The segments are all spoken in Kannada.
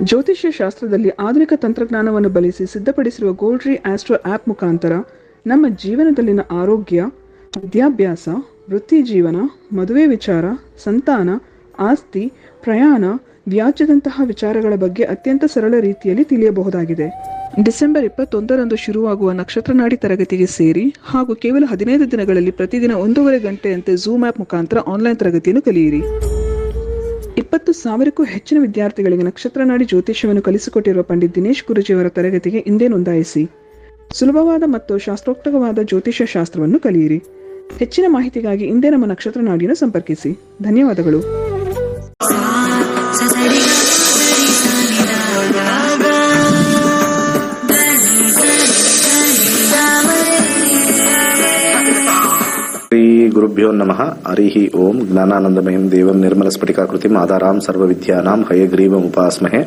ಜ್ಯೋತಿಷ್ಯ ಶಾಸ್ತ್ರದಲ್ಲಿ ಆಧುನಿಕ ತಂತ್ರಜ್ಞಾನವನ್ನು ಬಳಸಿ ಸಿದ್ಧಪಡಿಸಿರುವ ಗೋಲ್ಡ್ರಿ ಆಸ್ಟ್ರೋ ಆ್ಯಪ್ ಮುಖಾಂತರ ನಮ್ಮ ಜೀವನದಲ್ಲಿನ ಆರೋಗ್ಯ, ವಿದ್ಯಾಭ್ಯಾಸ, ವೃತ್ತಿ ಜೀವನ, ಮದುವೆ ವಿಚಾರ, ಸಂತಾನ, ಆಸ್ತಿ, ಪ್ರಯಾಣ, ವ್ಯಾಜ್ಯದಂತಹ ವಿಚಾರಗಳ ಬಗ್ಗೆ ಅತ್ಯಂತ ಸರಳ ರೀತಿಯಲ್ಲಿ ತಿಳಿಯಬಹುದಾಗಿದೆ. ಡಿಸೆಂಬರ್ 21ರಂದು ಶುರುವಾಗುವ ನಕ್ಷತ್ರನಾಡಿ ತರಗತಿಗೆ ಸೇರಿ ಹಾಗೂ ಕೇವಲ 15 ದಿನಗಳಲ್ಲಿ ಪ್ರತಿದಿನ 1.5 ಗಂಟೆಯಂತೆ ಝೂಮ್ ಆ್ಯಪ್ ಮುಖಾಂತರ ಆನ್ಲೈನ್ ತರಗತಿಯನ್ನು ಕಲಿಯಿರಿ. 20,000ಕ್ಕೂ ಹೆಚ್ಚಿನ ವಿದ್ಯಾರ್ಥಿಗಳಿಗೆ ನಕ್ಷತ್ರನಾಡಿ ಜ್ಯೋತಿಷ್ಯವನ್ನು ಕಲಿಸಿಕೊಟ್ಟಿರುವ ಪಂಡಿತ್ ದಿನೇಶ್ ಗುರುಜಿಯವರ ತರಗತಿಗೆ ಇಂದೇ ನೋಂದಾಯಿಸಿ. ಸುಲಭವಾದ ಮತ್ತು ಶಾಸ್ತ್ರೋಕ್ತವಾದ ಜ್ಯೋತಿಷ್ಯ ಶಾಸ್ತ್ರವನ್ನು ಕಲಿಯಿರಿ. ಹೆಚ್ಚಿನ ಮಾಹಿತಿಗಾಗಿ ಇಂದೇ ನಮ್ಮ ನಕ್ಷತ್ರನಾಡಿಯನ್ನು ಸಂಪರ್ಕಿಸಿ. ಧನ್ಯವಾದಗಳು. ಶ್ರೀ ಗುರುಭ್ಯೋ ನಮಃ. ಹರಿ ಓಂ. ಜ್ಞಾನಾನಂದಮಯಂ ದೇವಂ ನಿರ್ಮಲ ಸ್ಫಟಿಕಾಕೃತಿಂ ಆಧಾರಾಂ ಸರ್ವವಿದ್ಯಾನಾಂ ಹಯಗ್ರೀವಮುಪಾಸ್ಮಹೇ.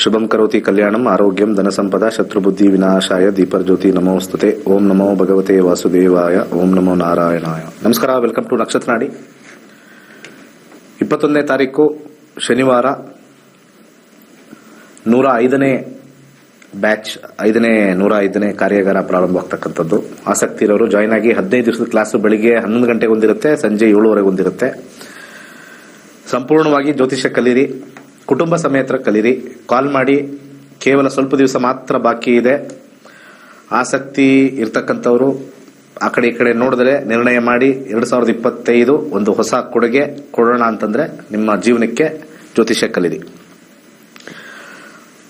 ಶುಭಂ ಕರೋತಿ ಕಲ್ಯಾಣಂ ಆರೋಗ್ಯಂ ಧನಸಂಪದ ಶತ್ರುಬುದ್ಧಿ ವಿನಾಶಾಯ ದೀಪರ್ಜ್ಯೋತಿ ನಮೋಸ್ತುತೆ. ಓಂ ನಮೋ ಭಗವತೆ ವಾಸುದೇವಾಯ. ಓಂ ನಮೋ ನಾರಾಯಣಾಯ. ನಮಸ್ಕಾರ. Welcome to ನಕ್ಷತ್ರನಾಡಿ. 21ನೇ ತಾರೀಕು ಶನಿವಾರ 105ನೇ ಬ್ಯಾಚ್ 105ನೇ ಕಾರ್ಯಾಗಾರ ಪ್ರಾರಂಭವಾಗ್ತಕ್ಕಂಥದ್ದು. ಆಸಕ್ತಿ ಇರೋರು ಜಾಯ್ನ್ ಆಗಿ. 15 ದಿವಸದ ಕ್ಲಾಸು ಬೆಳಿಗ್ಗೆ 11 ಗಂಟೆಗೆ ಒಂದಿರುತ್ತೆ, ಸಂಜೆ 7:30 ಒಂದಿರುತ್ತೆ. ಸಂಪೂರ್ಣವಾಗಿ ಜ್ಯೋತಿಷ್ಯ ಕಲೀರಿ, ಕುಟುಂಬ ಸಮೇತ ಕಲೀರಿ. ಕಾಲ್ ಮಾಡಿ. ಕೇವಲ ಸ್ವಲ್ಪ ದಿವಸ ಮಾತ್ರ ಬಾಕಿ ಇದೆ. ಆಸಕ್ತಿ ಇರ್ತಕ್ಕಂಥವ್ರು ಆ ಕಡೆ ಈ ಕಡೆ ನೋಡಿದ್ರೆ ನಿರ್ಣಯ ಮಾಡಿ 2025 ಒಂದು ಹೊಸ ಕೊಡುಗೆ ಕೊಡೋಣ ಅಂತಂದ್ರೆ ನಿಮ್ಮ ಜೀವನಕ್ಕೆ ಜ್ಯೋತಿಷ್ಯ ಕಲೀರಿ.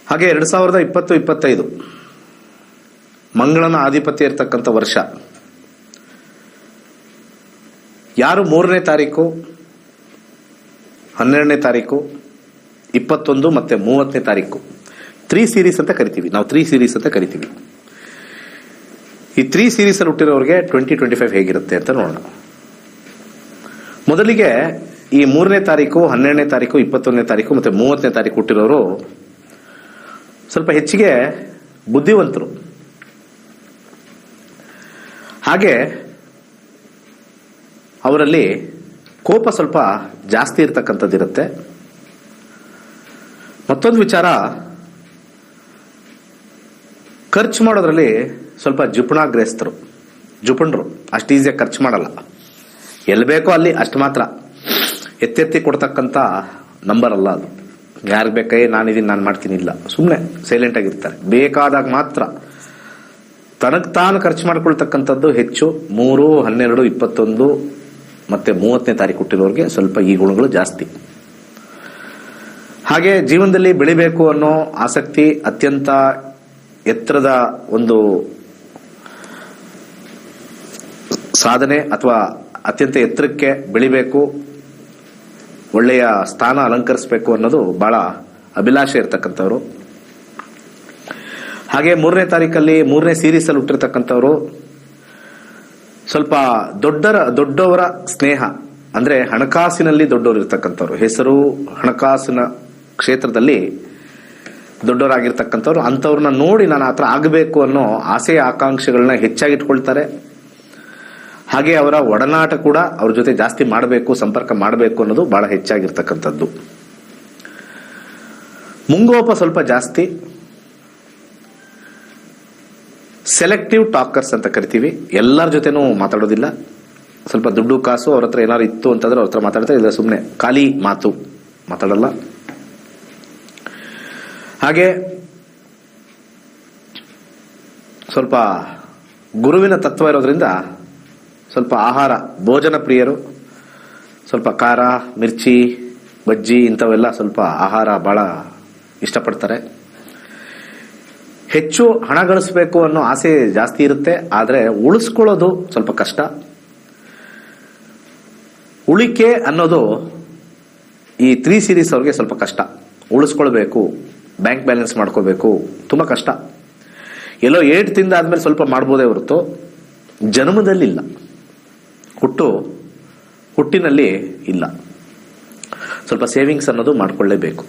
ಹಾಗೆ 2020-25 ಮಂಗಳನ ಆಧಿಪತ್ಯ ಇರತಕ್ಕಂಥ ವರ್ಷ. ಯಾರು 3ನೇ ತಾರೀಕು, 12ನೇ ತಾರೀಕು, 21 ಮತ್ತೆ 30ನೇ ತಾರೀಕು 3 ಸೀರೀಸ್ ಅಂತ ಕರಿತೀವಿ ನಾವು. 3 ಸೀರೀಸ್ ಅಂತ ಕರಿತೀವಿ. ಈ 3 ಸೀರೀಸ್ ಅಲ್ಲಿ ಹುಟ್ಟಿರೋರಿಗೆ 2025 ಹೇಗಿರುತ್ತೆ ಅಂತ ನೋಡೋಣ. ಮೊದಲಿಗೆ ಈ 3ನೇ ತಾರೀಕು, 12ನೇ ತಾರೀಕು, 21ನೇ ತಾರೀಕು ಮತ್ತೆ 30ನೇ ತಾರೀಕು ಹುಟ್ಟಿರೋರು ಸ್ವಲ್ಪ ಹೆಚ್ಚಿಗೆ ಬುದ್ಧಿವಂತರು. ಹಾಗೆ ಅವರಲ್ಲಿ ಕೋಪ ಸ್ವಲ್ಪ ಜಾಸ್ತಿ ಇರತಕ್ಕಂಥದ್ದಿರುತ್ತೆ. ಮತ್ತೊಂದು ವಿಚಾರ, ಖರ್ಚು ಮಾಡೋದ್ರಲ್ಲಿ ಸ್ವಲ್ಪ ಜುಪಣರು. ಅಷ್ಟು ಈಸಿಯಾಗಿ ಖರ್ಚು ಮಾಡಲ್ಲ. ಎಲ್ಲಿ ಬೇಕೋ ಅಲ್ಲಿ ಅಷ್ಟು ಮಾತ್ರ ಎತ್ತೆತ್ತಿ ಕೊಡ್ತಕ್ಕಂಥ ನಂಬರ್ ಅಲ್ಲ ಅದು. ಯಾರಿಗೆ ಬೇಕೇ ನಾನಿದ್ದೀನಿ, ನಾನು ಮಾಡ್ತೀನಿ ಇಲ್ಲ, ಸುಮ್ಮನೆ ಸೈಲೆಂಟ್ ಆಗಿರ್ತಾರೆ. ಬೇಕಾದಾಗ ಮಾತ್ರ ತನಗೆ ತಾನು ಖರ್ಚು ಮಾಡ್ಕೊಳ್ತಕ್ಕಂಥದ್ದು ಹೆಚ್ಚು. 3, 12, 21 ಮತ್ತೆ 30ನೇ ತಾರೀಕು ಹುಟ್ಟಿರೋರಿಗೆ ಸ್ವಲ್ಪ ಈ ಗುಣಗಳು ಜಾಸ್ತಿ. ಹಾಗೆ ಜೀವನದಲ್ಲಿ ಬೆಳಿಬೇಕು ಅನ್ನೋ ಆಸಕ್ತಿ, ಅತ್ಯಂತ ಎತ್ತರದ ಒಂದು ಸಾಧನೆ ಅಥವಾ ಅತ್ಯಂತ ಎತ್ತರಕ್ಕೆ ಬೆಳಿಬೇಕು, ಒಳ್ಳೆಯ ಸ್ಥಾನ ಅಲಂಕರಿಸಬೇಕು ಅನ್ನೋದು ಬಹಳ ಅಭಿಲಾಷೆ ಇರ್ತಕ್ಕಂಥವ್ರು. ಹಾಗೆ 3ನೇ ತಾರೀಕಲ್ಲಿ 3ನೇ ಸೀರೀಸ್ ಅಲ್ಲಿ ಹುಟ್ಟಿರ್ತಕ್ಕಂಥವ್ರು ಸ್ವಲ್ಪ ದೊಡ್ಡವರ ಸ್ನೇಹ, ಅಂದ್ರೆ ಹಣಕಾಸಿನಲ್ಲಿ ದೊಡ್ಡವರು ಇರ್ತಕ್ಕಂಥವ್ರು, ಹೆಸರು ಹಣಕಾಸಿನ ಕ್ಷೇತ್ರದಲ್ಲಿ ದೊಡ್ಡವರಾಗಿರ್ತಕ್ಕಂಥವ್ರು. ಅಂಥವ್ರನ್ನ ನೋಡಿ ನಾನು ಆ ಥರ ಆಗಬೇಕು ಅನ್ನೋ ಆಸೆ ಆಕಾಂಕ್ಷೆಗಳನ್ನ ಹೆಚ್ಚಾಗಿಟ್ಕೊಳ್ತಾರೆ. ಹಾಗೆ ಅವರ ಒಡನಾಟ ಕೂಡ ಅವ್ರ ಜೊತೆ ಜಾಸ್ತಿ ಮಾಡಬೇಕು, ಸಂಪರ್ಕ ಮಾಡಬೇಕು ಅನ್ನೋದು ಬಹಳ ಹೆಚ್ಚಾಗಿರ್ತಕ್ಕಂಥದ್ದು. ಮುಂಗೋಪ ಸ್ವಲ್ಪ ಜಾಸ್ತಿ. ಸೆಲೆಕ್ಟಿವ್ ಟಾಕರ್ಸ್ ಅಂತ ಕರಿತೀವಿ. ಎಲ್ಲರ ಜೊತೆನೂ ಮಾತಾಡೋದಿಲ್ಲ. ಸ್ವಲ್ಪ ದುಡ್ಡು ಕಾಸು ಅವ್ರ ಹತ್ರ ಏನಾದ್ರು ಇತ್ತು ಅಂತಂದ್ರೆ ಅವ್ರ ಹತ್ರ ಮಾತಾಡ್ತಾರೆ, ಇಲ್ಲ ಸುಮ್ಮನೆ ಖಾಲಿ ಮಾತು ಮಾತಾಡಲ್ಲ. ಹಾಗೆ ಸ್ವಲ್ಪ ಗುರುವಿನ ತತ್ವ ಇರೋದ್ರಿಂದ ಸ್ವಲ್ಪ ಆಹಾರ ಭೋಜನ ಪ್ರಿಯರು. ಸ್ವಲ್ಪ ಖಾರ, ಮಿರ್ಚಿ, ಬಜ್ಜಿ ಇಂಥವೆಲ್ಲ ಸ್ವಲ್ಪ ಆಹಾರ ಬಹಳ ಇಷ್ಟಪಡ್ತಾರೆ. ಹೆಚ್ಚು ಹಣ ಗಳಿಸಬೇಕು ಅನ್ನೋ ಆಸೆ ಜಾಸ್ತಿ ಇರುತ್ತೆ. ಆದರೆ ಉಳಿಸ್ಕೊಳ್ಳೋದು ಸ್ವಲ್ಪ ಕಷ್ಟ. ಉಳಿಕೆ ಅನ್ನೋದು ಈ 3 ಸೀರೀಸ್ ಅವ್ರಿಗೆ ಸ್ವಲ್ಪ ಕಷ್ಟ. ಉಳಿಸ್ಕೊಳ್ಬೇಕು, ಬ್ಯಾಂಕ್ ಬ್ಯಾಲೆನ್ಸ್ ಮಾಡ್ಕೋಬೇಕು, ತುಂಬಾ ಕಷ್ಟ. ಎಲ್ಲೋ 8 ತಿಂದಾದ್ಮೇಲೆ ಸ್ವಲ್ಪ ಮಾಡ್ಬೋದೇ ಹೊರತು ಜನ್ಮದಲ್ಲಿಲ್ಲ, ಹುಟ್ಟಿನಲ್ಲಿ ಇಲ್ಲ. ಸ್ವಲ್ಪ ಸೇವಿಂಗ್ಸ್ ಅನ್ನೋದು ಮಾಡ್ಕೊಳ್ಳೇಬೇಕು.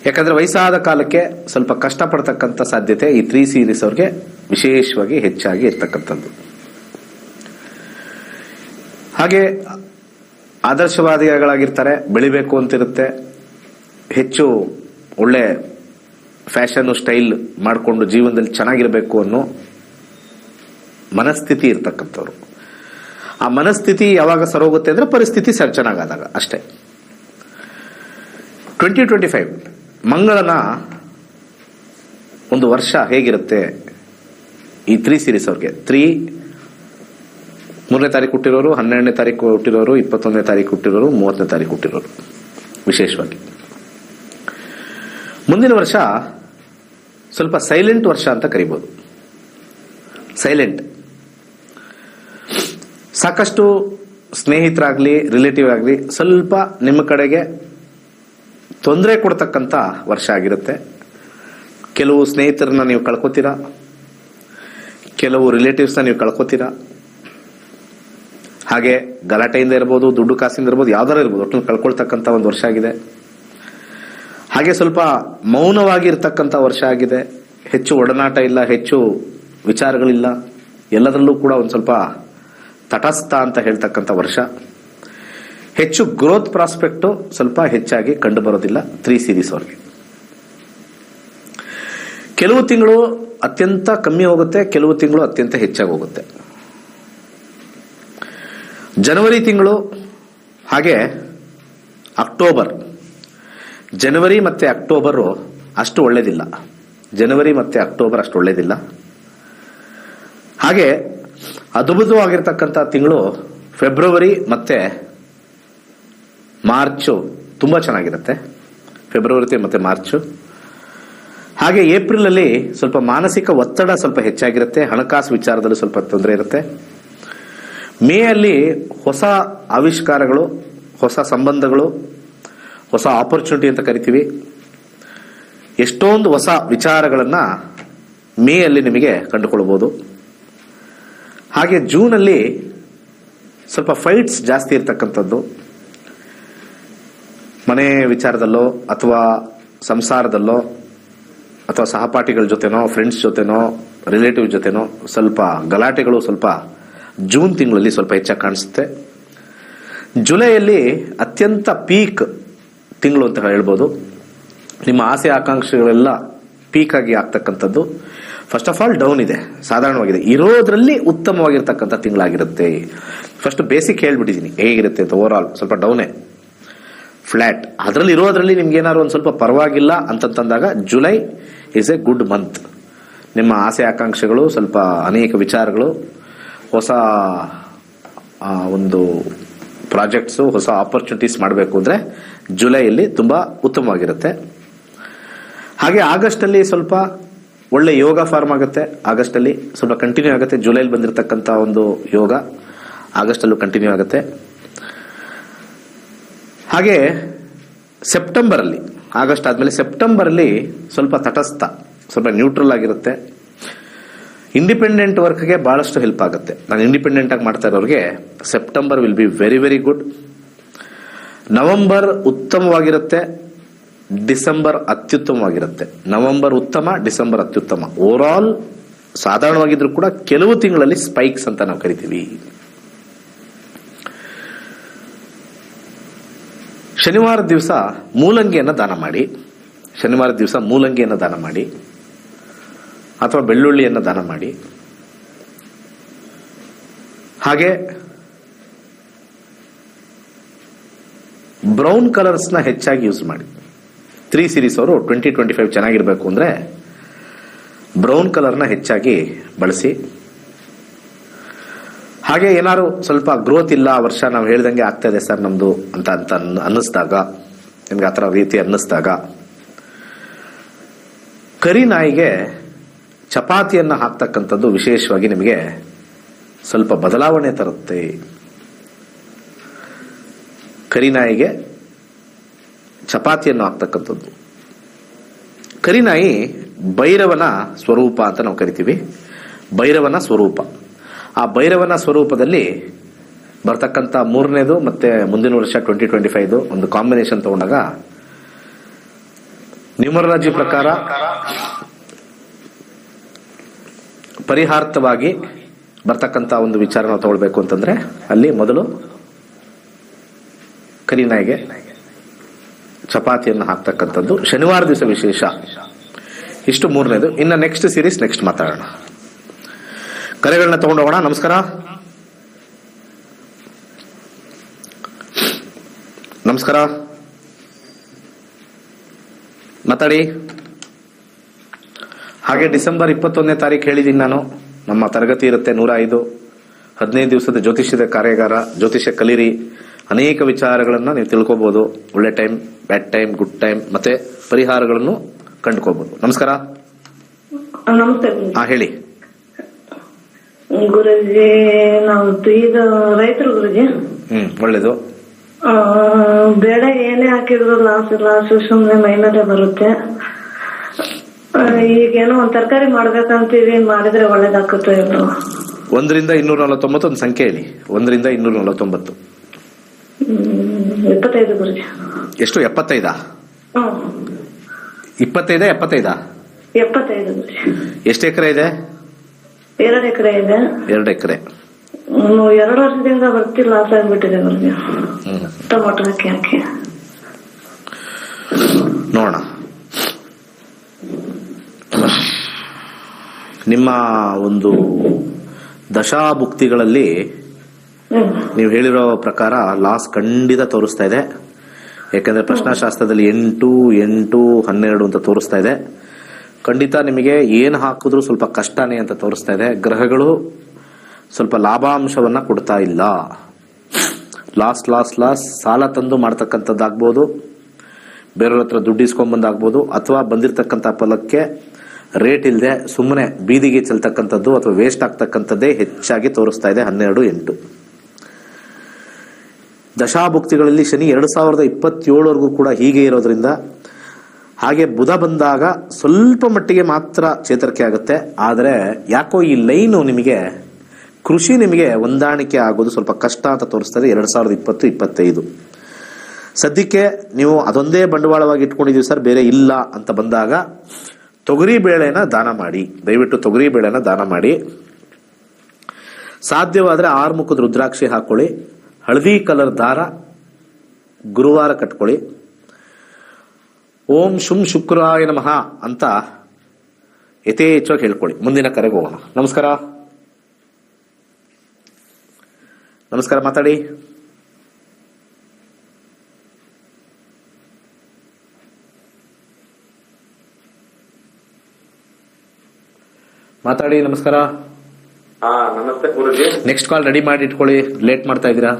ಯಾಕಂದ್ರೆ ವಯಸ್ಸಾದ ಕಾಲಕ್ಕೆ ಸ್ವಲ್ಪ ಕಷ್ಟಪಡ್ತಕ್ಕಂಥ ಸಾಧ್ಯತೆ ಈ 3 ಸೀರೀಸ್ ಅವ್ರಿಗೆ ವಿಶೇಷವಾಗಿ ಹೆಚ್ಚಾಗಿ ಇರ್ತಕ್ಕಂಥದ್ದು. ಹಾಗೆ ಆದರ್ಶವಾದಿಗಳಾಗಿರ್ತಾರೆ, ಬೆಳಿಬೇಕು ಅಂತಿರುತ್ತೆ. ಹೆಚ್ಚು ಒಳ್ಳೆ ಫ್ಯಾಷನ್ ಸ್ಟೈಲ್ ಮಾಡಿಕೊಂಡು ಜೀವನದಲ್ಲಿ ಚೆನ್ನಾಗಿರಬೇಕು ಅನ್ನೋ ಮನಸ್ಥಿತಿ ಇರ್ತಕ್ಕಂಥವ್ರು. ಆ ಮನಸ್ಥಿತಿ ಯಾವಾಗ ಸರೋಗುತ್ತೆ ಅಂದ್ರೆ ಪರಿಸ್ಥಿತಿ ಚೆನ್ನಾಗಾದಾಗ ಅಷ್ಟೇ. 2025 ಮಂಗಳನ ಒಂದು ವರ್ಷ ಹೇಗಿರುತ್ತೆ ಈ 3 ಸೀರೀಸ್ ಅವ್ರಿಗೆ. 3ನೇ ತಾರೀಕು ಹುಟ್ಟಿರೋರು, 12ನೇ ತಾರೀಕು ಹುಟ್ಟಿರೋರು, 21ನೇ ತಾರೀಕು ಹುಟ್ಟಿರೋರು, 30ನೇ ತಾರೀಕು ಹುಟ್ಟಿರೋರು ವಿಶೇಷವಾಗಿ. ಮುಂದಿನ ವರ್ಷ ಸ್ವಲ್ಪ ಸೈಲೆಂಟ್ ವರ್ಷ ಅಂತ ಕರಿಬಹುದು. ಸೈಲೆಂಟ್, ಸಾಕಷ್ಟು ಸ್ನೇಹಿತರಾಗ್ಲಿ ರಿಲೇಟಿವ್ ಆಗಲಿ ಸ್ವಲ್ಪ ನಿಮ್ಮ ಕಡೆಗೆ ತೊಂದರೆ ಕೊಡ್ತಕ್ಕಂಥ ವರ್ಷ ಆಗಿರುತ್ತೆ. ಕೆಲವು ಸ್ನೇಹಿತರನ್ನ ನೀವು ಕಳ್ಕೊತೀರಾ, ಕೆಲವು ರಿಲೇಟಿವ್ಸ್ನ ನೀವು ಕಳ್ಕೊತೀರಾ. ಹಾಗೆ ಗಲಾಟೆಯಿಂದ ಇರ್ಬೋದು, ದುಡ್ಡು ಕಾಸಿಂದ ಇರ್ಬೋದು, ಯಾವ್ದಾರು ಇರ್ಬೋದು, ಒಟ್ಟು ಕಳ್ಕೊಳ್ತಕ್ಕಂಥ ಒಂದು ವರ್ಷ ಆಗಿದೆ. ಹಾಗೆ ಸ್ವಲ್ಪ ಮೌನವಾಗಿರ್ತಕ್ಕಂಥ ವರ್ಷ ಆಗಿದೆ. ಹೆಚ್ಚು ಒಡನಾಟ ಇಲ್ಲ, ಹೆಚ್ಚು ವಿಚಾರಗಳಿಲ್ಲ, ಎಲ್ಲದರಲ್ಲೂ ಕೂಡ ಒಂದು ಸ್ವಲ್ಪ ತಟಸ್ಥ ಅಂತ ಹೇಳ್ತಕ್ಕಂಥ ವರ್ಷ. ಹೆಚ್ಚು ಗ್ರೋತ್ ಪ್ರಾಸ್ಪೆಕ್ಟು ಸ್ವಲ್ಪ ಹೆಚ್ಚಾಗಿ ಕಂಡು ಬರೋದಿಲ್ಲ 3 ಸೀರೀಸ್ ಅವ್ರಿಗೆ. ಕೆಲವು ತಿಂಗಳು ಅತ್ಯಂತ ಕಮ್ಮಿ ಹೋಗುತ್ತೆ, ಕೆಲವು ತಿಂಗಳು ಅತ್ಯಂತ ಹೆಚ್ಚಾಗಿ ಹೋಗುತ್ತೆ. ಜನವರಿ ತಿಂಗಳು ಹಾಗೆ ಅಕ್ಟೋಬರ್, ಜನವರಿ ಮತ್ತೆ ಅಕ್ಟೋಬರ್ ಅಷ್ಟು ಒಳ್ಳೇದಿಲ್ಲ. ಜನವರಿ ಮತ್ತೆ ಅಕ್ಟೋಬರ್ ಅಷ್ಟು ಒಳ್ಳೇದಿಲ್ಲ. ಹಾಗೆ ಅದ್ಭುತವಾಗಿರ್ತಕ್ಕಂಥ ತಿಂಗಳು ಫೆಬ್ರವರಿ ಮತ್ತೆ ಮಾರ್ಚು ತುಂಬಾ ಚೆನ್ನಾಗಿರುತ್ತೆ. ಫೆಬ್ರವರಿ ಮತ್ತೆ ಮಾರ್ಚು. ಹಾಗೆ ಏಪ್ರಿಲ್ ಅಲ್ಲಿ ಸ್ವಲ್ಪ ಮಾನಸಿಕ ಒತ್ತಡ ಸ್ವಲ್ಪ ಹೆಚ್ಚಾಗಿರುತ್ತೆ, ಹಣಕಾಸು ವಿಚಾರದಲ್ಲಿ ಸ್ವಲ್ಪ ತೊಂದರೆ ಇರುತ್ತೆ. ಮೇ ಅಲ್ಲಿ ಹೊಸ ಆವಿಷ್ಕಾರಗಳು, ಹೊಸ ಸಂಬಂಧಗಳು, ಹೊಸ ಆಪರ್ಚುನಿಟಿ ಅಂತ ಕರಿತೀವಿ, ಎಷ್ಟೊಂದು ಹೊಸ ವಿಚಾರಗಳನ್ನ ಮೇ ಅಲ್ಲಿ ನಿಮಗೆ ಕಂಡುಕೊಳ್ಬಹುದು. ಹಾಗೆ ಜೂನ್ ಅಲ್ಲಿ ಸ್ವಲ್ಪ ಫೈಟ್ಸ್ ಜಾಸ್ತಿ ಇರ್ತಕ್ಕಂಥದ್ದು, ಮನೆ ವಿಚಾರದಲ್ಲೋ ಅಥವಾ ಸಂಸಾರದಲ್ಲೋ ಅಥವಾ ಸಹಪಾಠಿಗಳ ಜೊತೆನೋ ಫ್ರೆಂಡ್ಸ್ ಜೊತೆನೋ ರಿಲೇಟಿವ್ ಜೊತೆನೋ ಸ್ವಲ್ಪ ಗಲಾಟೆಗಳು ಸ್ವಲ್ಪ ಜೂನ್ ತಿಂಗಳಲ್ಲಿ ಸ್ವಲ್ಪ ಹೆಚ್ಚಾಗಿ ಕಾಣಿಸುತ್ತೆ. ಜುಲೈಯಲ್ಲಿ ಅತ್ಯಂತ ಪೀಕ್ ತಿಂಗಳು ಅಂತ ಹೇಳ್ಬೋದು. ನಿಮ್ಮ ಆಸೆ ಆಕಾಂಕ್ಷೆಗಳೆಲ್ಲ ಪೀಕ್ ಆಗಿ ಆಗ್ತಕ್ಕಂಥದ್ದು. ಫಸ್ಟ್ ಆಫ್ ಆಲ್ ಡೌನ್ ಇದೆ, ಸಾಧಾರಣವಾಗಿದೆ, ಇರೋದ್ರಲ್ಲಿ ಉತ್ತಮವಾಗಿರ್ತಕ್ಕಂಥ ತಿಂಗಳಾಗಿರುತ್ತೆ. ಫಸ್ಟ್ ಬೇಸಿಕ್ ಹೇಳ್ಬಿಟ್ಟಿದ್ದೀನಿ ಹೇಗಿರುತ್ತೆ ಅಂತ. ಓವರ್ ಆಲ್ ಸ್ವಲ್ಪ ಡೌನೇ, ಫ್ಲಾಟ್. ಅದರಲ್ಲಿ ಇರೋದ್ರಲ್ಲಿ ನಿಮ್ಗೆ ಏನಾದ್ರು ಒಂದು ಸ್ವಲ್ಪ ಪರವಾಗಿಲ್ಲ ಅಂತಂದಾಗ July is A good month. ನಿಮ್ಮ ಆಸೆ ಆಕಾಂಕ್ಷೆಗಳು ಸ್ವಲ್ಪ ಅನೇಕ ವಿಚಾರಗಳು, ಹೊಸ ಒಂದು ಪ್ರಾಜೆಕ್ಟ್ಸು, ಹೊಸ ಆಪರ್ಚುನಿಟೀಸ್ ಮಾಡಬೇಕು ಅಂದ್ರೆ ಜುಲೈಯಲ್ಲಿ ತುಂಬಾ ಉತ್ತಮವಾಗಿರುತ್ತೆ. ಹಾಗೆ ಆಗಸ್ಟ್ ಅಲ್ಲಿ ಸ್ವಲ್ಪ ಒಳ್ಳೆ ಯೋಗ ಫಾರ್ಮ್ ಆಗುತ್ತೆ. ಆಗಸ್ಟ್ ಅಲ್ಲಿ ಸ್ವಲ್ಪ ಕಂಟಿನ್ಯೂ ಆಗುತ್ತೆ. ಜುಲೈಲಿ ಬಂದಿರತಕ್ಕಂಥ ಒಂದು ಯೋಗ ಆಗಸ್ಟ್ ಅಲ್ಲೂ ಕಂಟಿನ್ಯೂ ಆಗುತ್ತೆ. ಹಾಗೆ ಸೆಪ್ಟೆಂಬರ್ ಅಲ್ಲಿ, ಆಗಸ್ಟ್ ಆದ್ಮೇಲೆ ಸೆಪ್ಟೆಂಬರ್ ಅಲ್ಲಿ ಸ್ವಲ್ಪ ತಟಸ್ಥ, ಸ್ವಲ್ಪ ನ್ಯೂಟ್ರಲ್ ಆಗಿರುತ್ತೆ. ಇಂಡಿಪೆಂಡೆಂಟ್ ವರ್ಕ್ಗೆ ಬಹಳಷ್ಟು ಹೆಲ್ಪ್ ಆಗುತ್ತೆ. ನಾನು ಇಂಡಿಪೆಂಡೆಂಟ್ ಆಗಿ ಮಾಡ್ತಾ ಇರೋರಿಗೆ September will be very very good. November ಉತ್ತಮವಾಗಿರುತ್ತೆ, ಡಿಸೆಂಬರ್ ಅತ್ಯುತ್ತಮವಾಗಿರುತ್ತೆ. ನವೆಂಬರ್ ಉತ್ತಮ, ಡಿಸೆಂಬರ್ ಅತ್ಯುತ್ತಮ. ಓವರ್ ಆಲ್ ಸಾಧಾರಣವಾಗಿದ್ರು ಕೂಡ ಕೆಲವು ತಿಂಗಳಲ್ಲಿ ಸ್ಪೈಕ್ಸ್ ಅಂತ ನಾವು ಕರಿತೀವಿ. ಶನಿವಾರ ದಿವಸ ಮೂಲಂಗಿಯನ್ನು ದಾನ ಮಾಡಿ, ಶನಿವಾರ ದಿವಸ ಮೂಲಂಗಿಯನ್ನು ದಾನ ಮಾಡಿ ಅಥವಾ ಬೆಳ್ಳುಳ್ಳಿಯನ್ನು ದಾನ ಮಾಡಿ. ಹಾಗೆ ಬ್ರೌನ್ ಕಲರ್ಸ್ನ ಹೆಚ್ಚಾಗಿ ಯೂಸ್ ಮಾಡಿ. 3 ಸೀರೀಸ್ ಅವರು 2025 ಚೆನ್ನಾಗಿರ್ಬೇಕು ಅಂದ್ರೆ ಬ್ರೌನ್ ಕಲರ್ನ ಹೆಚ್ಚಾಗಿ ಬಳಸಿ. ಹಾಗೆ ಏನಾದ್ರು ಸ್ವಲ್ಪ ಗ್ರೋತ್ ಇಲ್ಲ ವರ್ಷ, ನಾವು ಹೇಳ್ದಂಗೆ ಆಗ್ತಾ ಇದೆ ಸರ್ ನಮ್ದು ಅಂತ ಅನ್ನಿಸ್ದಾಗ, ನಿಮ್ಗೆ ಆ ಥರ ರೀತಿ ಅನ್ನಿಸ್ದಾಗ ಕರಿ ನಾಯಿಗೆ ಚಪಾತಿಯನ್ನು ಹಾಕ್ತಕ್ಕಂಥದ್ದು ವಿಶೇಷವಾಗಿ ನಿಮಗೆ ಸ್ವಲ್ಪ ಬದಲಾವಣೆ ತರುತ್ತೆ. ಕರಿನಾಯಿಗೆ ಚಪಾತಿಯನ್ನು ಹಾಕ್ತಕ್ಕಂಥದ್ದು. ಕರಿನಾಯಿ ಭೈರವನ ಸ್ವರೂಪ ಅಂತ ನಾವು ಕರಿತೀವಿ. ಭೈರವನ ಸ್ವರೂಪ. ಆ ಭೈರವನ ಸ್ವರೂಪದಲ್ಲಿ ಬರ್ತಕ್ಕಂಥ 3ನೇದು ಮತ್ತೆ ಮುಂದಿನ ವರ್ಷ 2025 ಒಂದು ಕಾಂಬಿನೇಷನ್ ತಗೊಂಡಾಗ ನ್ಯೂಮರಾಲಜಿ ಪ್ರಕಾರ ಪರಿಹಾರ್ಥವಾಗಿ ಬರ್ತಕ್ಕಂಥ ಒಂದು ವಿಚಾರ ನಾವು ತಗೊಳ್ಬೇಕು ಅಂತಂದ್ರೆ ಅಲ್ಲಿ ಮೊದಲು ಕರಿನಾಯಿಗೆ ಚಪಾತಿಯನ್ನು ಹಾಕ್ತಕ್ಕಂಥದ್ದು ಶನಿವಾರ ದಿವಸ ವಿಶೇಷ. ಇಷ್ಟು ಮೂರನೇದು. ಇನ್ನು ನೆಕ್ಸ್ಟ್ ಸೀರೀಸ್ ನೆಕ್ಸ್ಟ್ ಮಾತಾಡೋಣ. ಕರೆಗಳನ್ನ ತಗೊಂಡೋಗೋಣ. ನಮಸ್ಕಾರ. ನಮಸ್ಕಾರ, ಮಾತಾಡಿ. ಹಾಗೆ ಡಿಸೆಂಬರ್ 21ನೇ ತಾರೀಕು ಹೇಳಿದ್ದೀನಿ ನಾನು, ನಮ್ಮ ತರಗತಿ ಇರುತ್ತೆ 105 15 ದಿವಸದ ಜ್ಯೋತಿಷ್ಯದ ಕಾರ್ಯಾಗಾರ. ಜ್ಯೋತಿಷ್ಯ ಕಲೀರಿ, ಅನೇಕ ವಿಚಾರಗಳನ್ನ ನೀವು ತಿಳ್ಕೋಬಹುದು. ಒಳ್ಳೆ time, bad time, good time, ಮತ್ತೆ ಪರಿಹಾರಗಳನ್ನು ಕಂಡುಕೋಬಹುದು. ನಮಸ್ಕಾರ. ನಮಸ್ತೆ ಹೇಳಿ ಗುರುಜಿ. ನಾವು ಇದು ರೈತರು ಗುರುಜಿ. ಒಳ್ಳೇದು. ಬೇಡ ಏನೇ ಹಾಕಿದ್ರು ಲಾಸ್ ಸುಮ್ನೆ ಮೈ ಮೇಲೆ ಬರುತ್ತೆ. ಈಗೇನೋ ಒಂದ್ ತರಕಾರಿ ಮಾಡ್ಬೇಕಂತೀವಿ, ಮಾಡಿದ್ರೆ ಒಳ್ಳೇದಾಗುತ್ತೆ. 1 ರಿಂದ 249 ಒಂದು ಸಂಖ್ಯೆ ಹೇಳಿ. 1 ರಿಂದ 249. 25 ಗುರುಜಿ. ಎಷ್ಟು? 75? 25 75? 75 ಗುರುಜಿ. ಎಷ್ಟು ಎಕರೆ ಇದೆ? 2 ಎಕರೆ ಇದೆ. 2 ಎಕರೆ. 2 ವರ್ಷದಿಂದ ಬರ್ತಿ ಲಾಸ್ ಆಗ್ಬಿಟ್ಟಿದೆ ಗುರುಜಿ. ಟೊಮೊಟೊ ಹಾಕಿ ನೋಡೋಣ. ನಿಮ್ಮ ಒಂದು ದಶಾಭುಕ್ತಿಗಳಲ್ಲಿ ನೀವು ಹೇಳಿರೋ ಪ್ರಕಾರ ಲಾಸ್ ಖಂಡಿತ ತೋರಿಸ್ತಾ ಇದೆ. ಯಾಕಂದ್ರೆ ಪ್ರಶ್ನಾಶಾಸ್ತ್ರದಲ್ಲಿ 8 8 12 ಅಂತ ತೋರಿಸ್ತಾ ಇದೆ. ಖಂಡಿತ ನಿಮಗೆ ಏನು ಹಾಕಿದ್ರು ಸ್ವಲ್ಪ ಕಷ್ಟನೇ ಅಂತ ತೋರಿಸ್ತಾ ಇದೆ. ಗ್ರಹಗಳು ಸ್ವಲ್ಪ ಲಾಭಾಂಶವನ್ನ ಕೊಡ್ತಾ ಇಲ್ಲ. Loss loss loss. ಸಾಲ ತಂದು ಮಾಡ್ತಕ್ಕಂಥದ್ದಾಗ್ಬೋದು, ಬೇರೆಯವ್ರ ಹತ್ರ ದುಡ್ಡು ಇಸ್ಕೊಂಡ್ಬಂದಾಗ್ಬೋದು, ಅಥವಾ ಬಂದಿರತಕ್ಕಂಥ ಫಲಕ್ಕೆ ರೇಟ್ ಇಲ್ಲದೆ ಸುಮ್ಮನೆ ಬೀದಿಗೆ ಚೆಲ್ತಕ್ಕಂಥದ್ದು ಅಥವಾ ವೇಸ್ಟ್ ಆಗ್ತಕ್ಕಂಥದ್ದೇ ಹೆಚ್ಚಾಗಿ ತೋರಿಸ್ತಾ ಇದೆ. 12 8 ದಶಾಭುಕ್ತಿಗಳಲ್ಲಿ ಶನಿ 2027ವರೆಗೂ ಕೂಡ ಹೀಗೆ ಇರೋದ್ರಿಂದ, ಹಾಗೆ ಬುಧ ಬಂದಾಗ ಸ್ವಲ್ಪ ಮಟ್ಟಿಗೆ ಮಾತ್ರ ಚೇತರಿಕೆ ಆಗುತ್ತೆ. ಆದರೆ ಯಾಕೋ ಈ ಲೈನು ನಿಮಗೆ, ಕೃಷಿ ನಿಮಗೆ ಹೊಂದಾಣಿಕೆ ಆಗೋದು ಸ್ವಲ್ಪ ಕಷ್ಟ ಅಂತ ತೋರಿಸ್ತದೆ. 2020-25 ಸದ್ಯಕ್ಕೆ ನೀವು ಅದೊಂದೇ ಬಂಡವಾಳವಾಗಿ ಇಟ್ಕೊಂಡಿದೀವಿ ಸರ್, ಬೇರೆ ಇಲ್ಲ ಅಂತ ಬಂದಾಗ ತೊಗರಿ ಬೇಳೆನ ದಾನ ಮಾಡಿ. ದಯವಿಟ್ಟು ತೊಗರಿ ಬೇಳೆನ ದಾನ ಮಾಡಿ. ಸಾಧ್ಯವಾದ್ರೆ 6 ಮುಖದ ರುದ್ರಾಕ್ಷಿ ಹಾಕೊಳ್ಳಿ. ಹಳದಿ ಕಲರ್ ದಾರ ಗುರುವಾರ ಕಟ್ಕೊಳ್ಳಿ. ಓಂ ಶುಂ ಶುಕ್ರಾಯ ನಮಃ ಅಂತ ಯಥೇಚ್ಛವಾಗಿ ಹೇಳ್ಕೊಳ್ಳಿ. ಮುಂದಿನ ಕರೆಗೆ ಹೋಗೋಣ. ನಮಸ್ಕಾರ. ನಮಸ್ಕಾರ, ಮಾತಾಡಿ. ಮಾತಾಡಿ. ನಮಸ್ಕಾರ. ನಮಸ್ತೆ ಗುರುಜಿ. ನೆಕ್ಸ್ಟ್ ಕಾಲ್ ರೆಡಿ ಮಾಡಿ ಇಟ್ಕೊಳ್ಳಿ, ಲೇಟ್ ಮಾಡ್ತಾ ಇದ್ದೀರಾ.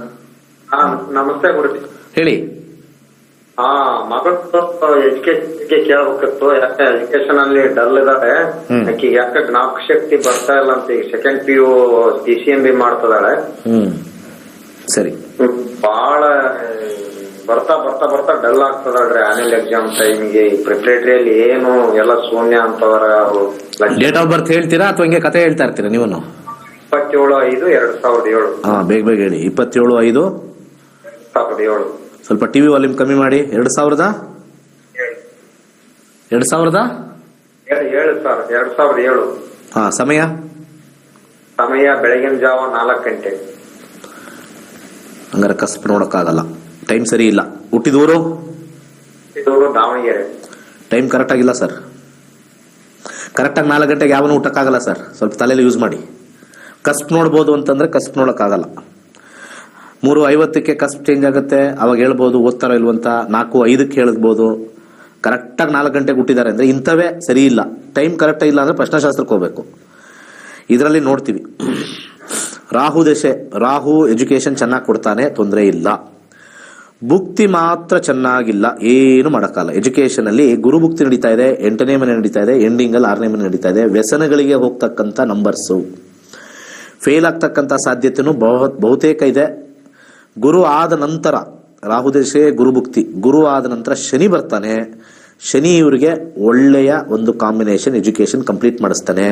ನಮಸ್ತೆ ಗುರುಜಿ. ಹೇಳಿ. ಮಗಳು ಎಜುಕೇಶನ್ ಕೇಳಬೇಕಿತ್ತು. ಯಾಕೆ ಎಜುಕೇಶನ್ ಅಲ್ಲಿ ಡಲ್ ಇದಾಳೆ. ಆಕಿಗೆ ಯಾಕೆ ಜ್ಞಾಪಕ ಶಕ್ತಿ ಬರ್ತಾ ಇಲ್ಲ ಅಂತ. ಈಗ ಸೆಕೆಂಡ್ PU PCMB ಮಾಡ್ತದಾಳೆ. ಸರಿ. ಬಹಳ ಬರ್ತಾ ಬರ್ತಾ ಬರ್ತಾ ಡಲ್ ಆಗ್ತದಾಳ್ರಿ. ಆನ್ಯುವಲ್ ಎಕ್ಸಾಮ್ ಟೈಮ್ಗೆ ಪ್ರಿಪರೇಟರಿಯಲ್ಲಿ ಏನು ಎಲ್ಲ ಶೂನ್ಯ ಅಂತವರ. ಡೇಟ್ ಆಫ್ ಬರ್ತ್ ಹೇಳ್ತೀರಾ ಅಥವಾ ಹಿಂಗೆ ಕತೆ ಹೇಳ್ತಾ ಇರ್ತೀರಾ ನೀವು? 27/5/2007. ಬೇಗ ಬೇಗ ಹೇಳಿ. 27/5/2007. ಸ್ವಲ್ಪ ಟಿವಿ ವಾಲ್ಯೂಮ್ ಕಮ್ಮಿ ಮಾಡಿ. 2000 7 ಸರ್. 2007. ಸಮಯ ಬೆಳಗಿನ ಜಾವ 4 ಗಂಟೆ. ಹಂಗಾರೆ ಕಸ್ಬ್ ನೋಡಕ್ಕಾಗಲ್ಲ, ಟೈಮ್ ಸರಿ ಇಲ್ಲ. ಹುಟ್ಟಿದೂರು ದಾವಣಗೆರೆ. ಟೈಮ್ ಕರೆಕ್ಟ್ ಆಗಿಲ್ಲ ಸರ್. ಕರೆಕ್ಟಾಗಿ 4 ಗಂಟೆಗೆ ಯಾವನು ಊಟಕ್ಕಾಗಲ್ಲ ಸರ್. ಸ್ವಲ್ಪ ತಲೆಯಲ್ಲಿ ಯೂಸ್ ಮಾಡಿ. ಕಸ್ಬ್ ನೋಡ್ಬೋದು ಅಂತಂದ್ರೆ ಕಸ್ಬ್ ನೋಡಕ್ಕಾಗಲ್ಲ. 3:50ಕ್ಕೆ ಕಸ್ಬ್ ಚೇಂಜ್ ಆಗುತ್ತೆ. ಅವಾಗ ಹೇಳ್ಬೋದು ಓದ್ತಾರೋ ಇಲ್ವಂತ. 4:05ಕ್ಕೆ ಹೇಳ್ಬೋದು. ಕರೆಕ್ಟಾಗಿ 4 ಗಂಟೆಗೆ ಹುಟ್ಟಿದ್ದಾರೆ ಅಂದ್ರೆ ಇಂಥವೇ ಸರಿ ಇಲ್ಲ. ಟೈಮ್ ಕರೆಕ್ಟ್ ಇಲ್ಲ ಅಂದ್ರೆ ಪ್ರಶ್ನಾಶಾಸ್ತ್ರಕ್ಕೆ ಹೋಗ್ಬೇಕು. ಇದರಲ್ಲಿ ನೋಡ್ತೀವಿ ರಾಹು ದಶೆ. ರಾಹು ಎಜುಕೇಶನ್ ಚೆನ್ನಾಗಿ ಕೊಡ್ತಾನೆ, ತೊಂದರೆ ಇಲ್ಲ. ಭುಕ್ತಿ ಮಾತ್ರ ಚೆನ್ನಾಗಿಲ್ಲ, ಏನು ಮಾಡಕ್ಕಾಗಲ್ಲ. ಎಜುಕೇಶನ್ ಅಲ್ಲಿ ಗುರುಭುಕ್ತಿ ನಡೀತಾ ಇದೆ, 8ನೇ ಮನೆ ನಡೀತಾ ಇದೆ, ಎಂಡಿಂಗ್ ಅಲ್ಲಿ 6ನೇ ಮನೆ ನಡೀತಾ ಇದೆ. ವ್ಯಸನಗಳಿಗೆ ಹೋಗ್ತಕ್ಕಂಥ ನಂಬರ್ಸು, ಫೇಲ್ ಆಗ್ತಕ್ಕಂಥ ಸಾಧ್ಯತೆನೂ ಬಹುತೇಕ ಇದೆ. ಗುರು ಆದ ನಂತರ ರಾಹುದೇಶೆ ಗುರುಭುಕ್ತಿ, ಗುರು ಆದ ನಂತರ ಶನಿ ಬರ್ತಾನೆ. ಶನಿ ಇವರಿಗೆ ಒಳ್ಳೆಯ ಒಂದು ಕಾಂಬಿನೇಷನ್, ಎಜುಕೇಶನ್ ಕಂಪ್ಲೀಟ್ ಮಾಡಿಸ್ತಾನೆ.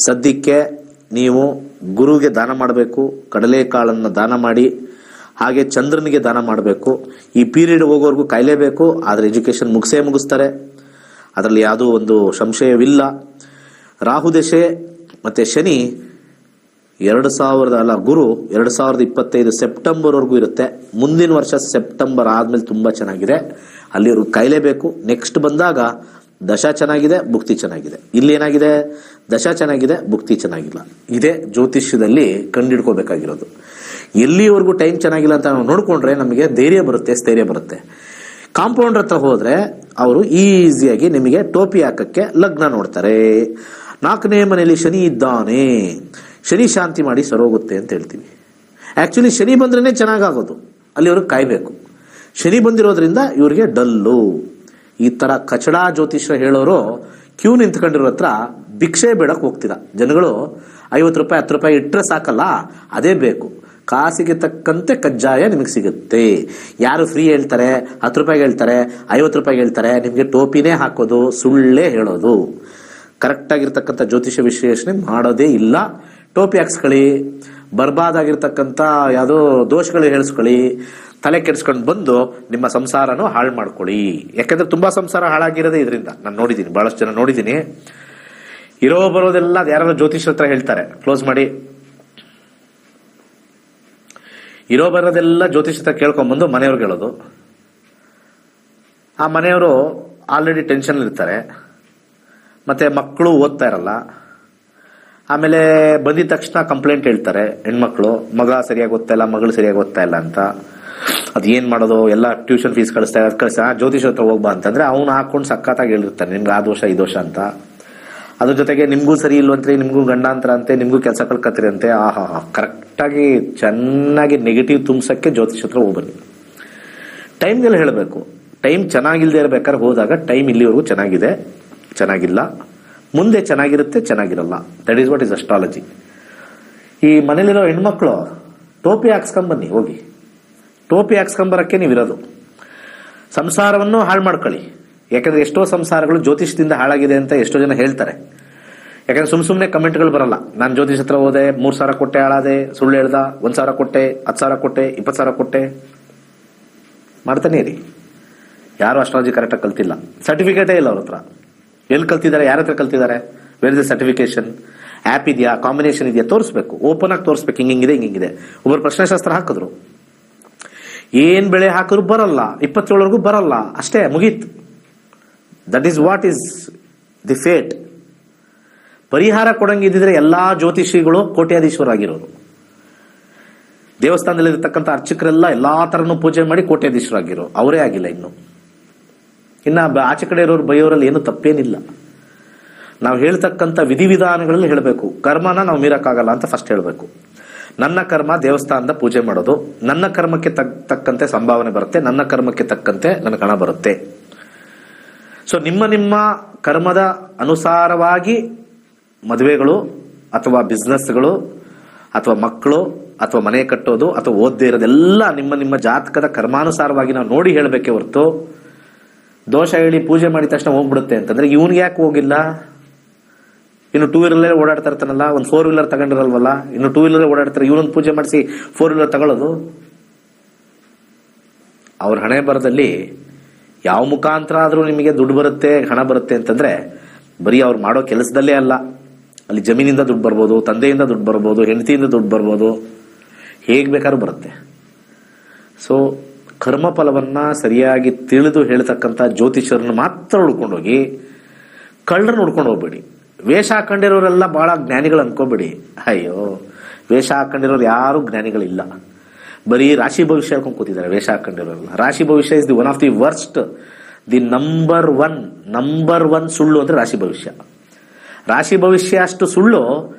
ಸದ್ಯಕ್ಕೆ ನೀವು ಗುರುಗೆ ದಾನ ಮಾಡಬೇಕು, ಕಡಲೆಕಾಳನ್ನು ದಾನ ಮಾಡಿ, ಹಾಗೆ ಚಂದ್ರನಿಗೆ ದಾನ ಮಾಡಬೇಕು. ಈ ಪೀರಿಯಡ್ ಹೋಗೋವರೆಗೂ ಕಾಯಲೇಬೇಕು, ಆದರೆ ಎಜುಕೇಶನ್ ಮುಗಿಸ್ತಾರೆ. ಅದರಲ್ಲಿ ಯಾವುದೋ ಒಂದು ಸಂಶಯವಿಲ್ಲ. ರಾಹುದಶೆ ಮತ್ತು ಶನಿ ಗುರು 2025 ಸೆಪ್ಟೆಂಬರ್ವರೆಗೂ ಇರುತ್ತೆ. ಮುಂದಿನ ವರ್ಷ ಸೆಪ್ಟೆಂಬರ್ ಆದ್ಮೇಲೆ ತುಂಬಾ ಚೆನ್ನಾಗಿದೆ, ಅಲ್ಲಿವರೆಗೂ ಕಾಯಲೇಬೇಕು. ನೆಕ್ಸ್ಟ್ ಬಂದಾಗ ದಶ ಚೆನ್ನಾಗಿದೆ, ಭುಕ್ತಿ ಚೆನ್ನಾಗಿದೆ. ಇಲ್ಲಿ ಏನಾಗಿದೆ, ದಶ ಚೆನ್ನಾಗಿದೆ, ಭುಕ್ತಿ ಚೆನ್ನಾಗಿಲ್ಲ. ಇದೇ ಜ್ಯೋತಿಷ್ಯದಲ್ಲಿ ಕಂಡಿಡ್ಕೋಬೇಕಾಗಿರೋದು. ಎಲ್ಲಿವರೆಗೂ ಟೈಮ್ ಚೆನ್ನಾಗಿಲ್ಲ ಅಂತ ನಾವು ನೋಡ್ಕೊಂಡ್ರೆ ನಮಗೆ ಧೈರ್ಯ ಬರುತ್ತೆ, ಸ್ಥೈರ್ಯ ಬರುತ್ತೆ. ಕಾಂಪೌಂಡರ್ ಹತ್ರ ಹೋದ್ರೆ ಅವರು ಈಸಿಯಾಗಿ ನಿಮಗೆ ಟೋಪಿ ಹಾಕಕ್ಕೆ ಲಗ್ನ ನೋಡ್ತಾರೆ. 4ನೇ ಮನೆಯಲ್ಲಿ ಶನಿ ಇದ್ದಾನೆ, ಶನಿ ಶಾಂತಿ ಮಾಡಿ ಸರೋಗುತ್ತೆ ಅಂತ ಹೇಳ್ತೀವಿ. ಆಕ್ಚುಲಿ ಶನಿ ಬಂದ್ರೇನೆ ಚೆನ್ನಾಗಾಗೋದು, ಅಲ್ಲಿವರೆಗೂ ಕಾಯ್ಬೇಕು. ಶನಿ ಬಂದಿರೋದ್ರಿಂದ ಇವ್ರಿಗೆ ಡಲ್ಲು. ಈ ತರ ಕಚಡಾ ಜ್ಯೋತಿಷ್ಯ ಹೇಳೋರು ಕ್ಯೂ ನಿಂತ್ಕೊಂಡಿರೋ ಹತ್ರ ಭಿಕ್ಷೆ ಬೇಡಕ್ ಹೋಗ್ತೀರಾ. ಜನಗಳು 50 ರೂಪಾಯಿ 10 ರೂಪಾಯಿ ಇಟ್ಟರೆ ಸಾಕಲ್ಲ, ಅದೇ ಬೇಕು. ಕಾಸಿಗೆ ತಕ್ಕಂತೆ ಕಜ್ಜಾಯ ನಿಮಗೆ ಸಿಗುತ್ತೆ. ಯಾರು ಫ್ರೀ ಹೇಳ್ತಾರೆ, 10 ರೂಪಾಯಿಗೆ ಹೇಳ್ತಾರೆ, 50 ರೂಪಾಯಿಗೆ ಹೇಳ್ತಾರೆ, ನಿಮಗೆ ಟೋಪಿನೇ ಹಾಕೋದು, ಸುಳ್ಳೇ ಹೇಳೋದು. ಕರೆಕ್ಟ್ ಆಗಿರ್ತಕ್ಕಂಥ ಜ್ಯೋತಿಷ್ಯ ವಿಶ್ಲೇಷಣೆ ಮಾಡೋದೇ ಇಲ್ಲ. ಟೋಪಿ ಹಾಕ್ಸ್ಕೊಳ್ಳಿ, ಬರ್ಬಾದಾಗಿರ್ತಕ್ಕಂಥ ಯಾವುದೋ ದೋಷಗಳು ಹೇಳಿಸ್ಕೊಳ್ಳಿ, ತಲೆ ಕೆಡಿಸ್ಕೊಂಡು ಬಂದು ನಿಮ್ಮ ಸಂಸಾರನೂ ಹಾಳು ಮಾಡ್ಕೊಳ್ಳಿ. ಯಾಕಂದ್ರೆ ತುಂಬಾ ಸಂಸಾರ ಹಾಳಾಗಿರೋದೇ ಇದರಿಂದ. ನಾನು ನೋಡಿದ್ದೀನಿ, ಬಹಳಷ್ಟು ಜನ ನೋಡಿದ್ದೀನಿ. ಇರೋ ಬರೋದೆಲ್ಲ ಯಾರು ಜ್ಯೋತಿಷ್ಯ ಹತ್ರ ಹೇಳ್ತಾರೆ, ಕ್ಲೋಸ್ ಮಾಡಿ. ಇರೋ ಬರೋದೆಲ್ಲ ಜ್ಯೋತಿಷ್ಯ ಹತ್ರ ಕೇಳ್ಕೊಂಡ್ಬಂದು ಮನೆಯವ್ರಿಗೆ ಹೇಳೋದು. ಆ ಮನೆಯವರು ಆಲ್ರೆಡಿ ಟೆನ್ಷನ್ ಇರ್ತಾರೆ, ಮತ್ತೆ ಮಕ್ಕಳು ಓದ್ತಾ ಇರಲ್ಲ. ಆಮೇಲೆ ಬಂದಿದ ತಕ್ಷಣ ಕಂಪ್ಲೇಂಟ್ ಹೇಳ್ತಾರೆ ಹೆಣ್ಮಕ್ಳು, ಮಗ ಸರಿಯಾಗಿ ಓದ್ತಾ ಇಲ್ಲ, ಮಗಳು ಸರಿಯಾಗಿ ಓದ್ತಾ ಇಲ್ಲ ಅಂತ. ಅದು ಏನ್ ಮಾಡೋದು, ಎಲ್ಲ ಟ್ಯೂಷನ್ ಫೀಸ್ ಕಳಿಸ್ತಾ ಜ್ಯೋತಿಷ ಹತ್ರ ಹೋಗ್ಬಾ ಅಂತಂದ್ರೆ ಅವ್ನು ಹಾಕೊಂಡು ಸಖತ್ತಾಗಿ ಹೇಳಿರ್ತಾನೆ, ನಿಮ್ಗೆ ಆ ದೋಷ ಈ ದೋಷ ಅಂತ. ಅದ್ರ ಜೊತೆಗೆ ನಿಮ್ಗೂ ಸರಿ ಇಲ್ವಂತ್ರಿ, ನಿಮ್ಗೂ ಗಂಡಾಂತರ ಅಂತೆ, ನಿಮ್ಗೂ ಕೆಲಸ ಕಳ್ಕತ್ರಿ ಅಂತೆ. ಕರೆಕ್ಟಾಗಿ ಚೆನ್ನಾಗಿ ನೆಗೆಟಿವ್ ತುಂಬಿಸಕ್ಕೆ ಜ್ಯೋತಿಷ ಹತ್ರ ಹೋಗ್ಬನ್ನಿ. ಟೈಮ್ಗೆಲ್ಲ ಹೇಳಬೇಕು. ಟೈಮ್ ಚೆನ್ನಾಗಿಲ್ದೇ ಇರ್ಬೇಕಾದ್ರೆ ಹೋದಾಗ ಟೈಮ್ ಇಲ್ಲಿವರೆಗೂ ಚೆನ್ನಾಗಿದೆ, ಚೆನ್ನಾಗಿಲ್ಲ, ಮುಂದೆ ಚೆನ್ನಾಗಿರುತ್ತೆ, ಚೆನ್ನಾಗಿರಲ್ಲ. That is what is astrology. ಈ ಮನೇಲಿರೋ ಹೆಣ್ಮಕ್ಳು ಟೋಪಿ ಹಾಕ್ಸ್ಕೊಂಬನ್ನಿ, ಹೋಗಿ ಟೋಪಿ ಹಾಕ್ಸ್ಕೊಂಬರಕ್ಕೆ ನೀವಿರೋದು. ಸಂಸಾರವನ್ನು ಹಾಳು ಮಾಡ್ಕೊಳ್ಳಿ. ಯಾಕಂದ್ರೆ ಎಷ್ಟೋ ಸಂಸಾರಗಳು ಜ್ಯೋತಿಷದಿಂದ ಹಾಳಾಗಿದೆ ಅಂತ ಎಷ್ಟೋ ಜನ ಹೇಳ್ತಾರೆ. ಯಾಕಂದ್ರೆ ಸುಮ್ಮನೆ ಕಮೆಂಟ್ಗಳು ಬರಲ್ಲ. ನಾನು ಜ್ಯೋತಿಷ್ ಹತ್ರ ಹೋದೆ, 3,000 ಕೊಟ್ಟೆ ಹಾಳಾದೆ, ಸುಳ್ಳು ಹೇಳ್ದ, 1,000 ಕೊಟ್ಟೆ, 10,000 ಕೊಟ್ಟೆ, 20,000 ಕೊಟ್ಟೆ ಮಾಡ್ತಾನೆ ಇರಿ. ಯಾರು ಅಸ್ಟ್ರಾಲಜಿ ಕರೆಕ್ಟಾಗಿ ಕಲ್ತಿಲ್ಲ, ಸರ್ಟಿಫಿಕೇಟೇ ಇಲ್ಲ ಅವ್ರ ಹತ್ರ. ಎಲ್ಲಿ ಕಲ್ತಿದ್ದಾರೆ, ಯಾರ ಹತ್ರ ಕಲ್ತಿದ್ದಾರೆ, ವೇರ್ ಇಸ್ ಸರ್ಟಿಫಿಕೇಶನ್, ಆ್ಯಪ್ ಇದೆಯಾ, ಕಾಂಬಿನೇಷನ್ ಇದೆಯಾ, ತೋರಿಸ್ಬೇಕು, ಓಪನ್ ಆಗಿ ತೋರಿಸ್ಬೇಕು. ಹಿಂಗಿದೆ ಹಿಂಗಿದೆ. ಒಬ್ಬರು ಪ್ರಶ್ನೆಶಾಸ್ತ್ರ ಹಾಕಿದ್ರು, ಏನ್ ಬೆಳೆ ಹಾಕಿದ್ರು ಬರಲ್ಲ, 27ವರೆಗೂ ಬರಲ್ಲ, ಅಷ್ಟೇ ಮುಗೀತು. That is what is the fate. ಪರಿಹಾರ ಕೊಡಂಗಿದ್ರೆ ಎಲ್ಲಾ ಜ್ಯೋತಿಷಿಗಳು ಕೋಟ್ಯಾಧೀಶ್ವರಾಗಿರೋರು. ದೇವಸ್ಥಾನದಲ್ಲಿರ್ತಕ್ಕಂಥ ಅರ್ಚಕರೆಲ್ಲ ಎಲ್ಲಾ ತರನು ಪೂಜೆ ಮಾಡಿ ಕೋಟ್ಯಾಧೀಶ್ವರಾಗಿರೋ, ಅವರೇ ಆಗಿಲ್ಲ ಇನ್ನು. ಇನ್ನ ಆಚೆ ಕಡೆ ಇರೋರು ಬೈಯೋರಲ್ಲಿ ಏನು ತಪ್ಪೇನಿಲ್ಲ. ನಾವು ಹೇಳ್ತಕ್ಕಂಥ ವಿಧಿವಿಧಾನಗಳಲ್ಲಿ ಹೇಳಬೇಕು. ಕರ್ಮನ ನಾವು ಮೀರಕ್ಕಾಗಲ್ಲ ಅಂತ ಫಸ್ಟ್ ಹೇಳಬೇಕು. ನನ್ನ ಕರ್ಮ ದೇವಸ್ಥಾನದ ಪೂಜೆ ಮಾಡೋದು, ನನ್ನ ಕರ್ಮಕ್ಕೆ ತಕ್ಕಂತೆ ಸಂಭಾವನೆ ಬರುತ್ತೆ, ನನ್ನ ಕರ್ಮಕ್ಕೆ ತಕ್ಕಂತೆ ನನಗೆ ಹಣ ಬರುತ್ತೆ. ಸೊ ನಿಮ್ಮ ನಿಮ್ಮ ಕರ್ಮದ ಅನುಸಾರವಾಗಿ ಮದುವೆಗಳು ಅಥವಾ ಬಿಸ್ನೆಸ್ಗಳು ಅಥವಾ ಮಕ್ಕಳು ಅಥವಾ ಮನೆ ಕಟ್ಟೋದು ಅಥವಾ ಓದ್ದೇ ಇರೋದೆಲ್ಲ ನಿಮ್ಮ ನಿಮ್ಮ ಜಾತಕದ ಕರ್ಮಾನುಸಾರವಾಗಿ ನಾವು ನೋಡಿ ಹೇಳಬೇಕೆ ಹೊರತು ದೋಷ ಹೇಳಿ ಪೂಜೆ ಮಾಡಿದ ತಕ್ಷಣ ಹೋಗ್ಬಿಡುತ್ತೆ ಅಂತಂದ್ರೆ ಇವನ್ಗೆ ಯಾಕೆ ಹೋಗಿಲ್ಲ, ಇನ್ನು 2 ವೀಲರ್ ಓಡಾಡ್ತಾ ಇರ್ತಾನಲ್ಲ, ಒಂದು 4 ವೀಲರ್ ತಗೊಂಡಿರಲ್ವಲ್ಲ, ಇನ್ನು 2 ವೀಲರ್ ಓಡಾಡ್ತಾರೆ, ಇವನೊಂದು ಪೂಜೆ ಮಾಡಿಸಿ 4 ವೀಲರ್ ತಗೊಳ್ಳೋದು. ಅವ್ರ ಹಣೆ ಬರದಲ್ಲಿ ಯಾವ ಮುಖಾಂತರ ಆದ್ರೂ ನಿಮಗೆ ದುಡ್ಡು ಬರುತ್ತೆ, ಹಣ ಬರುತ್ತೆ ಅಂತಂದ್ರೆ ಬರೀ ಅವ್ರು ಮಾಡೋ ಕೆಲಸದಲ್ಲೇ ಅಲ್ಲ, ಅಲ್ಲಿ ಜಮೀನಿಂದ ದುಡ್ಡು ಬರ್ಬೋದು, ತಂದೆಯಿಂದ ದುಡ್ಡು ಬರ್ಬೋದು, ಹೆಂಡತಿಯಿಂದ ದುಡ್ಡು ಬರ್ಬೋದು, ಹೇಗ್ ಬೇಕಾದ್ರೂ ಬರುತ್ತೆ. ಸೊ ಕರ್ಮ ಫಲವನ್ನ ಸರಿಯಾಗಿ ತಿಳಿದು ಹೇಳ್ತಕ್ಕಂಥ ಜ್ಯೋತಿಷರನ್ನ ಮಾತ್ರ ಹುಡ್ಕೊಂಡೋಗಿ ಕಳ್ಳರನ್ನ ಹುಡ್ಕೊಂಡು ಹೋಗ್ಬೇಡಿ. ವೇಷ ಹಾಕೊಂಡಿರೋರೆಲ್ಲ ಬಹಳ ಜ್ಞಾನಿಗಳು ಅನ್ಕೋಬೇಡಿ. ಅಯ್ಯೋ, ವೇಷ ಹಾಕೊಂಡಿರೋರು ಯಾರು ಜ್ಞಾನಿಗಳಿಲ್ಲ. ಬರೀ ರಾಶಿ ಭವಿಷ್ಯ ಹೇಳ್ಕೊಂಡು ಕೂತಿದ್ದಾರೆ ವೇಷ ಹಾಕೊಂಡಿರೋರೆಲ್ಲ. ರಾಶಿ ಭವಿಷ್ಯ is the one of the worst, the number one ಸುಳ್ಳು ಅಂದ್ರೆ ರಾಶಿ ಭವಿಷ್ಯ. ರಾಶಿ ಭವಿಷ್ಯ ಅಷ್ಟು ಸುಳ್ಳು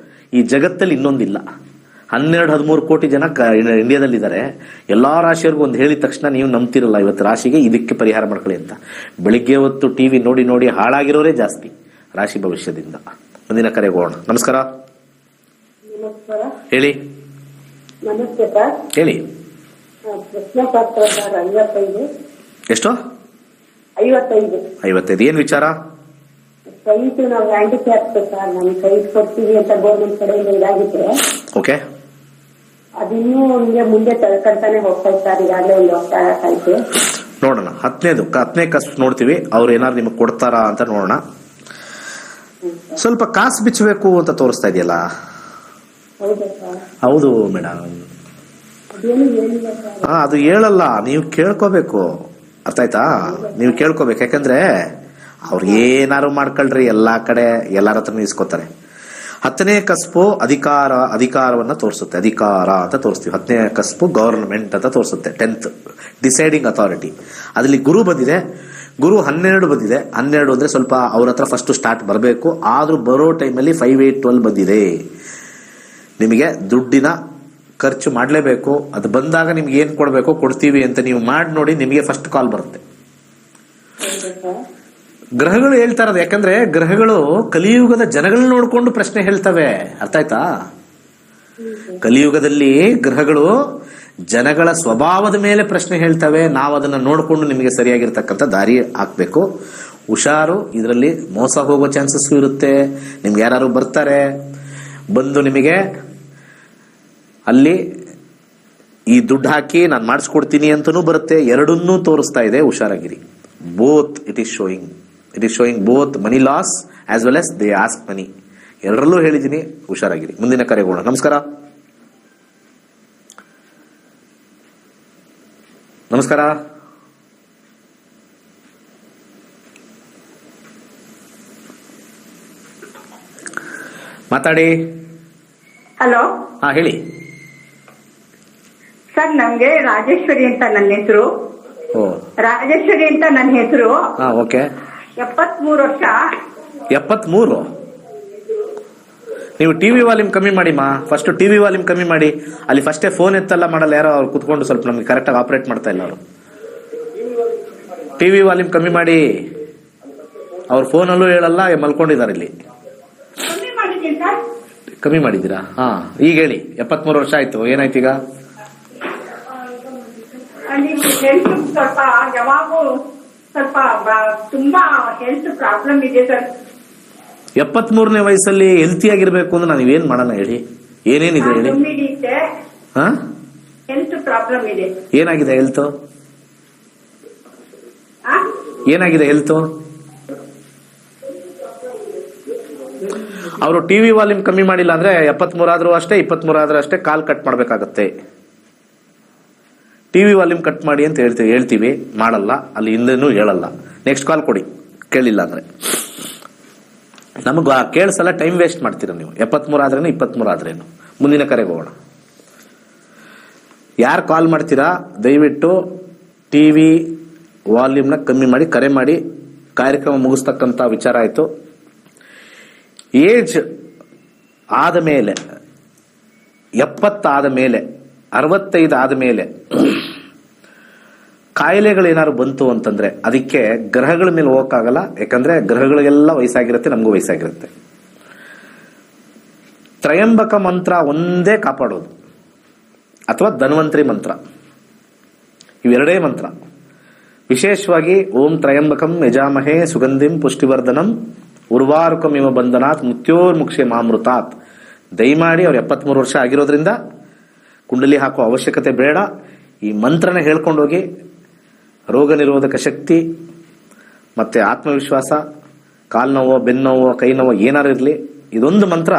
ಈ ಜಗತ್ತಲ್ಲಿ ಇನ್ನೊಂದಿಲ್ಲ. 12-13 ಕೋಟಿ ಜನ ಇಂಡಿಯಾದಲ್ಲಿದ್ದಾರೆ. ಎಲ್ಲಾ ರಾಶಿಯವ್ರಿಗೂ ಒಂದು ಹೇಳಿದ ತಕ್ಷಣ ನೀವು ನಂಬ್ತಿರಲ್ಲ, ಇವತ್ತು ರಾಶಿಗೆ ಇದಕ್ಕೆ ಪರಿಹಾರ ಮಾಡ್ಕೊಳ್ಳಿ ಅಂತ. ಬೆಳಿಗ್ಗೆ ಹೊತ್ತು ಟಿವಿ ನೋಡಿ ನೋಡಿ ಹಾಳಾಗಿರೋರೇ ಜಾಸ್ತಿ ರಾಶಿ ಭವಿಷ್ಯದಿಂದ. ಮುಂದಿನ ಕರೆಗೆ ಹೋಗೋಣ. ನಮಸ್ಕಾರ, ಹೇಳಿ. ನಮಸ್ತೆ ಸರ್. ಹೇಳಿ. ಎಷ್ಟು? 55. ಏನ್ ವಿಚಾರ? ಸೈಟ್ ನಾವು ಹ್ಯಾಂಡಿಕ್ಯಾಪ್ ಸರ್, ನಮ್ಗೆ ಸೈಟ್ ಕೊಡ್ತೀವಿ ಅಂತ ಗೌರ್ಮೆಂಟ್ ಕಡೆಯಿಂದ ಇದಾಗಿದ್ರೆ ಓಕೆ, ಅದಿನ್ನೂ ನಮ್ಗೆ ಮುಂದೆ ತಳ್ಕೊಂತಾನೆ ಹೋಗ್ತಾರೆ ಸರ್. ಈಗಾಗಲೇ ಒಂದು ವರ್ಷ ಆಯ್ತು. ನೋಡೋಣ, 10ನೇ ಕಸ್ ನೋಡ್ತೀವಿ, ಅವ್ರು ಏನಾದ್ರು ನಿಮಗೆ ಕೊಡ್ತಾರಾ ಅಂತ ನೋಡೋಣ. ಸ್ವಲ್ಪ ಕಾಸು ಬಿಚ್ಚಬೇಕು ಅಂತ ತೋರಿಸ್ತಾ ಇದೆಯಲ್ಲ, ಹೌದು ಮೇಡಮ್. ಅದು ಹೇಳಲ್ಲ, ನೀವು ಕೇಳ್ಕೋಬೇಕು. ಅರ್ಥ ಆಯ್ತಾ? ನೀವು ಕೇಳ್ಕೋಬೇಕು. ಯಾಕಂದ್ರೆ ಅವ್ರು ಏನಾರು ಮಾಡ್ಕೊಳ್ರಿ, ಎಲ್ಲಾ ಕಡೆ ಎಲ್ಲಾರ ಹತ್ರ ಇಸ್ಕೋತಾರೆ. 10ನೇ ಕಸ್ಬು ಅಧಿಕಾರವನ್ನ ತೋರಿಸುತ್ತೆ. ಅಧಿಕಾರ ಅಂತ ತೋರಿಸ್ತೀವಿ. 10ನೇ ಕಸ್ಬು ಗವರ್ನಮೆಂಟ್ ಅಂತ ತೋರಿಸುತ್ತೆ. 10th deciding authority. ಅದ್ರಲ್ಲಿ ಗುರು ಬಂದಿದೆ. ಗುರು 12 ಬಂದಿದೆ. 12 ಅಂದ್ರೆ ಸ್ವಲ್ಪ ಅವ್ರ ಹತ್ರ ಫಸ್ಟ್ ಸ್ಟಾರ್ಟ್ ಬರಬೇಕು. ಆದ್ರೂ ಬರೋ ಟೈಮಲ್ಲಿ 5, 8, 12 ಬಂದಿದೆ. ನಿಮಗೆ ದುಡ್ಡಿನ ಖರ್ಚು ಮಾಡಲೇಬೇಕು. ಅದು ಬಂದಾಗ ನಿಮ್ಗೆ ಏನ್ ಕೊಡ್ಬೇಕು ಕೊಡ್ತೀವಿ ಅಂತ ನೀವು ಮಾಡಿ ನೋಡಿ, ನಿಮಗೆ ಫಸ್ಟ್ ಕಾಲ್ ಬರುತ್ತೆ. ಗ್ರಹಗಳು ಹೇಳ್ತಾ ಇರೋದು. ಯಾಕಂದ್ರೆ ಗ್ರಹಗಳು ಕಲಿಯುಗದ ಜನಗಳನ್ನ ನೋಡ್ಕೊಂಡು ಪ್ರಶ್ನೆ ಹೇಳ್ತವೆ. ಅರ್ಥ ಆಯ್ತಾ? ಕಲಿಯುಗದಲ್ಲಿ ಗ್ರಹಗಳು ಜನಗಳ ಸ್ವಭಾವದ ಮೇಲೆ ಪ್ರಶ್ನೆ ಹೇಳ್ತವೆ. ನಾವು ಅದನ್ನ ನೋಡ್ಕೊಂಡು ನಿಮಗೆ ಸರಿಯಾಗಿರ್ತಕ್ಕಂಥ ದಾರಿ ಹಾಕ್ಬೇಕು. ಹುಷಾರು. ಇದರಲ್ಲಿ ಮೋಸ ಹೋಗೋ ಚಾನ್ಸಸ್ ಇರುತ್ತೆ. ನಿಮ್ಗೆ ಯಾರು ಬರ್ತಾರೆ, ಬಂದು ನಿಮಗೆ ಅಲ್ಲಿ ಈ ದುಡ್ಡು ಹಾಕಿ ನಾನು ಮಾಡಿಸ್ಕೊಡ್ತೀನಿ ಅಂತನೂ ಬರುತ್ತೆ. ಎರಡನ್ನೂ ತೋರಿಸ್ತಾ ಇದೆ. ಹುಷಾರಾಗಿರಿ. Both it is showing both money loss as well as they ask money. ಎರಡರಲ್ಲೂ ಹೇಳಿದ್ದೀನಿ. ಹುಷಾರಾಗಿರಿ. ಮುಂದಿನ ಕರೆಗೋಣ. ನಮಸ್ಕಾರ. ನಮಸ್ಕಾರ. ಮಾತಾಡಿ. ಹಲೋ. ಹಾ, ಹೇಳಿ. ಸರ್, ನಮ್ಗೆ ರಾಜೇಶ್ವರಿ ಅಂತ ನನ್ನ ಹೆಸರು. ರಾಜೇಶ್ವರಿ ಅಂತ ನನ್ನ ಹೆಸರು. ಓಕೆ. 73 ವರ್ಷ. 73? ನೀವು ಟಿವಿ ವಾಲ್ಯೂಮ್ ಕಮ್ಮಿ ಮಾಡಿ ಮಾ. ಫಸ್ಟ್ ಟಿವಿ ವಾಲ್ಯೂಮ್ ಕಮ್ಮಿ ಮಾಡಿ. ಅಲ್ಲಿ ಫಸ್ಟೇ ಫೋನ್ ಎತ್ತಲ್ಲ ಮಾಡಲ್ಲ ಯಾರೋ. ಅವ್ರು ಕುತ್ಕೊಂಡು ಸ್ವಲ್ಪ ನಮ್ಗೆ ಕರೆಕ್ಟಾಗಿ ಆಪರೇಟ್ ಮಾಡ್ತಾ ಇಲ್ಲ ಅವರು. ಟಿವಿ ವಾಲ್ಯೂಮ್ ಕಮ್ಮಿ ಮಾಡಿ. ಅವ್ರ ಫೋನಲ್ಲೂ ಹೇಳಲ್ಲ, ಮಲ್ಕೊಂಡಿದ್ದಾರೆ ಇಲ್ಲಿ. ಕಮ್ಮಿ ಮಾಡಿದ್ದೀರಾ? ಹಾ, ಈಗ ಹೇಳಿ. 73 ವರ್ಷ ಆಯ್ತು. ಏನಾಯ್ತು ಈಗ? ಸ್ವಲ್ಪ ಯಾವಾಗೂ ಸ್ವಲ್ಪ ತುಂಬಾ ಹೆಲ್ತ್ ಪ್ರಾಬ್ಲಮ್ ಇದೆ ಸರ್. 73ನೇ ವಯಸ್ಸಲ್ಲಿ ಹೆಲ್ತಿ ಆಗಿರ್ಬೇಕು ಅಂದ್ರೆ ನಾನು ಏನ್ ಮಾಡೋಣ ಹೇಳಿ? ಏನೇನಿದೆ ಹೇಳಿ? ಹೆಲ್ತ್ ಪ್ರಾಬ್ಲಮ್ ಇದೆ. ಏನಾಗಿದೆ ಹೆಲ್ತ್? ಏನಾಗಿದೆ ಹೆಲ್ತ್? ಅವರು ಟಿವಿ ವಾಲ್ಯೂಮ್ ಕಮ್ಮಿ ಮಾಡಿಲ್ಲ ಅಂದ್ರೆ 73 ಆದ್ರೂ ಅಷ್ಟೇ, 23 ಆದ್ರೂ ಅಷ್ಟೇ, ಕಾಲ್ ಕಟ್ ಮಾಡ್ಬೇಕಾಗತ್ತೆ. ಟಿವಿ ವಾಲ್ಯೂಮ್ ಕಟ್ ಮಾಡಿ ಅಂತ ಹೇಳ್ತೀವಿ, ಮಾಡಲ್ಲ. ಅಲ್ಲಿ ಹಿಂದೆನೂ ಹೇಳಲ್ಲ. ನೆಕ್ಸ್ಟ್ ಕಾಲ್ ಕೊಡಿ, ಕೇಳಿಲ್ಲ ಅಂದ್ರೆ. ನಮಗ ಕೇಳಿಸಲ್ಲ, ಟೈಮ್ ವೇಸ್ಟ್ ಮಾಡ್ತೀರ ನೀವು. 73 ಆದ್ರೇನು 23 ಆದ್ರೇನು. ಮುಂದಿನ ಕರೆಗೆ ಹೋಗೋಣ. ಯಾರು ಕಾಲ್ ಮಾಡ್ತೀರಾ ದಯವಿಟ್ಟು ಟಿವಿ ವಾಲ್ಯೂಮ್ನ ಕಮ್ಮಿ ಮಾಡಿ ಕರೆ ಮಾಡಿ. ಕಾರ್ಯಕ್ರಮ ಮುಗಿಸ್ತಕ್ಕಂಥ ವಿಚಾರ ಆಯ್ತು. ಏಜ್ ಆದ ಮೇಲೆ, 70 ಆದ ಮೇಲೆ, 65 ಆದ ಮೇಲೆ ಕಾಯಿಲೆಗಳೇನಾದ್ರು ಬಂತು ಅಂತಂದ್ರೆ ಅದಕ್ಕೆ ಗ್ರಹಗಳ ಮೇಲೆ ಹೋಗಕ್ಕಾಗಲ್ಲ. ಯಾಕಂದ್ರೆ ಗ್ರಹಗಳಿಗೆಲ್ಲ ವಯಸ್ಸಾಗಿರುತ್ತೆ, ನಮಗೂ ವಯಸ್ಸಾಗಿರುತ್ತೆ. ತ್ರಯಂಬಕ ಮಂತ್ರ ಒಂದೇ ಕಾಪಾಡೋದು, ಅಥವಾ ಧನ್ವಂತರಿ ಮಂತ್ರ. ಇವೆರಡೇ ಮಂತ್ರ. ವಿಶೇಷವಾಗಿ ಓಂ ತ್ರಯಂಬಕಂ ಯಜಾಮಹೇ ಸುಗಂಧಿಂ ಪುಷ್ಟಿವರ್ಧನಂ ಉರ್ವಾರುಕಂ ಇವ ಬಂಧನಾತ್ ಮೃತ್ಯೋರ್ಮುಕ್ಷೆ ಮಾಮೃತಾತ್. ದಯಮಾಡಿ ಅವ್ರು 73 ವರ್ಷ ಆಗಿರೋದ್ರಿಂದ ಕುಂಡಲಿ ಹಾಕೋ ಅವಶ್ಯಕತೆ ಬೇಡ. ಈ ಮಂತ್ರನ ಹೇಳ್ಕೊಂಡೋಗಿ ರೋಗ ನಿರೋಧಕ ಶಕ್ತಿ ಮತ್ತೆ ಆತ್ಮವಿಶ್ವಾಸ, ಕಾಲು ನೋವು, ಬೆನ್ನು ನೋವು, ಕೈ ನೋವು ಏನಾರು ಇರಲಿ, ಇದೊಂದು ಮಂತ್ರ